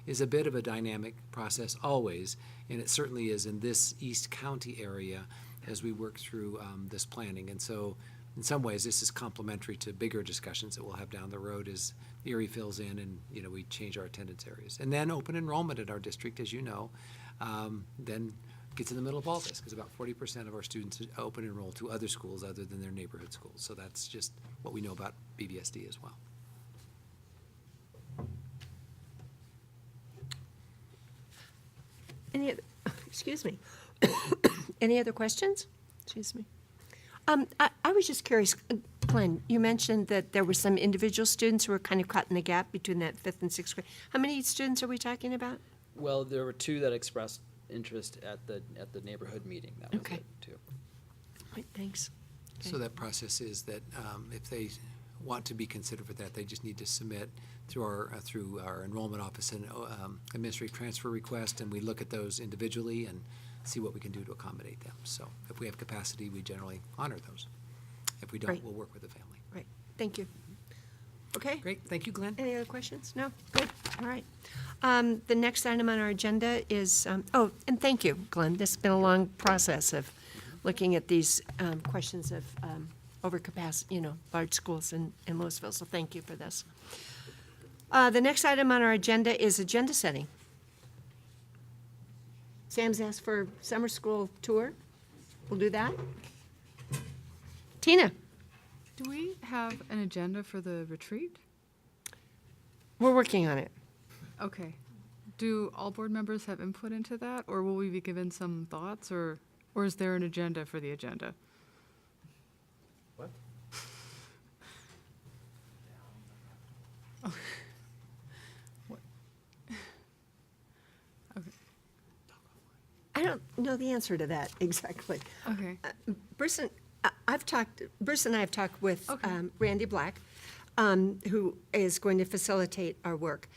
is a bit of a dynamic process always, and it certainly is in this East County area as we work through this planning. And so in some ways, this is complementary to bigger discussions that we'll have down the road as Erie fills in and, we change our attendance areas. And then open enrollment at our district, as you know, then gets in the middle of all this, because about 40% of our students open enroll to other schools other than their neighborhood schools. So that's just what we know about BVSD as well. Excuse me. Any other questions? Excuse me. I was just curious, Glenn, you mentioned that there were some individual students who were kind of caught in the gap between that 5th and 6th grade. How many students are we talking about? Well, there were two that expressed interest at the neighborhood meeting. That was Okay. it, too. Right, thanks. So that process is that if they want to be considered for that, they just need to submit through our enrollment office an administrative transfer request, and we look at those individually and see what we can do to accommodate them. So if we have capacity, we generally honor those. If we don't, Right. we'll work with the family. Right, thank you. Okay? Great, thank you, Glenn. Any other questions? No? Good, all right. The next item on our agenda is, and thank you, Glenn. This has been a long process of looking at these questions of overcapacity, large schools in Louisville, so thank you for this. The next item on our agenda is agenda setting. Sam's asked for a summer school tour. We'll do that. Tina, Do we have an agenda for the retreat? we're working on it. Okay. Do all board members have input into that, or will we be given some thoughts, or is there an agenda for the agenda? What? Okay. I don't know the answer to that exactly. Okay. Bruce and I have talked with Okay. Randy Black, who is going to facilitate our work.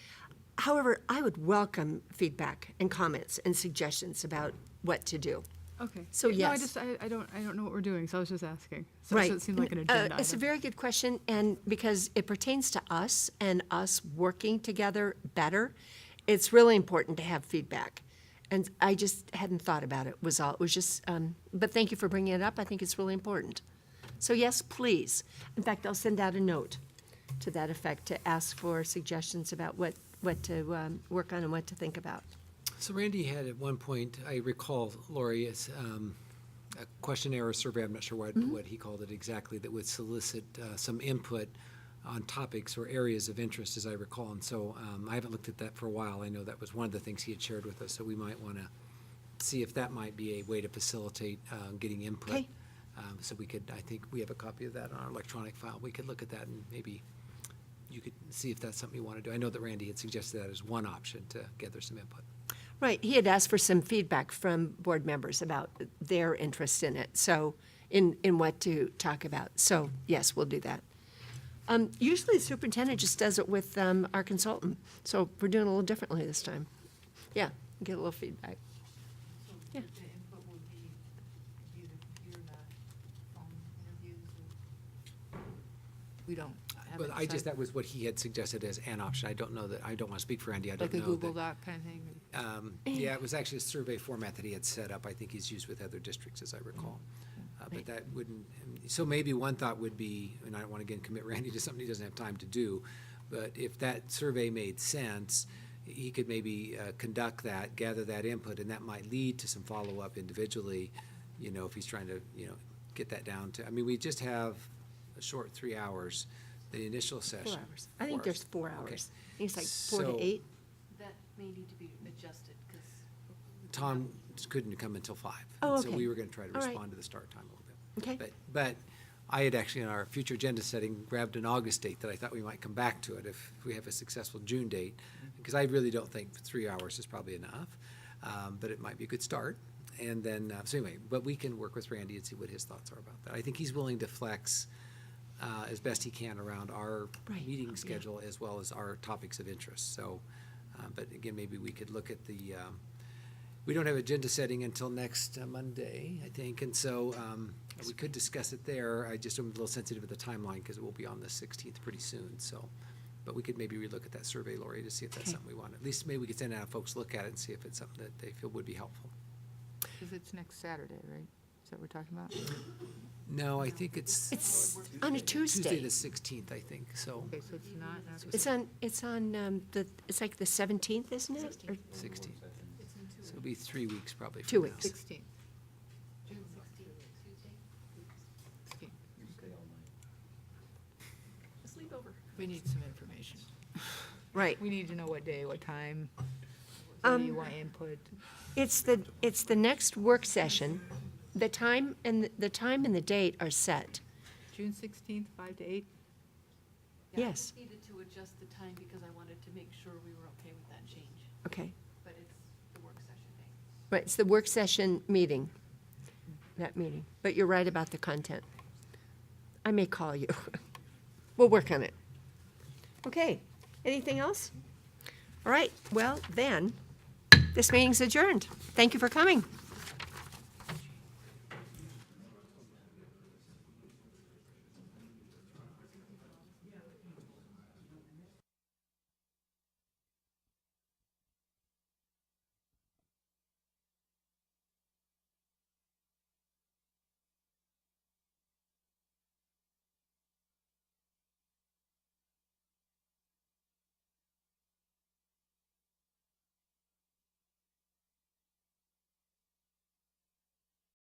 However, I would welcome feedback and comments and suggestions about what to do. Okay. So, No, yes. I don't know what we're doing, so I was just asking. So Right. so it seemed like an agenda It's a item. very good question, and because it pertains to us and us working together better, it's really important to have feedback. And I just hadn't thought about it, was all. It was just, but thank you for bringing it up. I think it's really important. So yes, please. In fact, I'll send out a note to that effect to ask for suggestions about what to work on and what to think about. So Randy had at one point, I recall, Lori, it's a questionnaire or survey, I'm not sure what he called it exactly, that would solicit some input on topics or areas of interest, as I recall. And so I haven't looked at that for a while. I know that was one of the things he had shared with us, so we might want to see if that might be a way to facilitate getting input. Okay. So we could, I think we have a copy of that on our electronic file. We could look at that and maybe you could see if that's something you want to do. I know that Randy had suggested that as one option to gather some input. Right, he had asked for some feedback from board members about their interest in it, so, in what to talk about. So, yes, we'll do that. Usually the superintendent just does it with our consultant, so we're doing it a little differently this time. Yeah, get a little feedback. Yeah. The input would be via the computer, not phone interviews, or? We don't have But it I just, set- that was what he had suggested as an option. I don't know that, I don't want to speak for Andy, I don't Like know a Google that. Doc kind of thing? Yeah, it was actually a survey format that he had set up. I think he's used with other districts, as I recall. But that wouldn't, so maybe one thought would be, and I don't want to again commit Randy to something he doesn't have time to do, but if that survey made sense, he could maybe conduct that, gather that input, and that might lead to some follow-up individually, if he's trying to, get that down to, I mean, we just have a short 3 hours, the initial session. 4 hours. I think there's 4 Okay. hours. I think it's like 4 So- to 8. That may need to be adjusted, because Tom couldn't come until 5. Oh, So okay. we were going to try to All right. respond to the start time a little bit. Okay. But I had actually, in our future agenda setting, grabbed an August date that I thought we might come back to it if we have a successful June date, because I really don't think 3 hours is probably enough, but it might be a good start. And then, so anyway, but we can work with Randy and see what his thoughts are about that. I think he's willing to flex as best he can around our Right, meeting yeah. schedule as well as our topics of interest. So, but again, maybe we could look at the, we don't have agenda setting until next Monday, I think, and so we could discuss it there. I just am a little sensitive to the timeline because it will be on the 16th pretty soon, so. But we could maybe relook at that survey, Lori, to see if that's Okay. something we want. At least maybe we could send out folks look at it and see if it's something that they feel would be helpful. Because it's next Saturday, right? Is that what we're talking about? No, I think it's It's on a Tuesday Tuesday. the 16th, I think, so Okay, so it's not. It's on it's like the 17th, isn't it? Or 16th. So it'll be 3 weeks probably from 2 now. weeks. 16. June 16th, Tuesday. 16. Just leave over. We need some information. Right. We need to know what day, what time, whether you want input. It's the next work session The time and the date are set. June 16th, 5 to 8? Yeah, I Yes. just needed to adjust the time because I wanted to make sure we were okay with that change, Okay. but it's the work session day. Right, it's the work session meeting, that meeting. But you're right about the content. I may call you. We'll work on it. Okay, anything else? All right, well, then, this meeting's adjourned. Thank you for coming.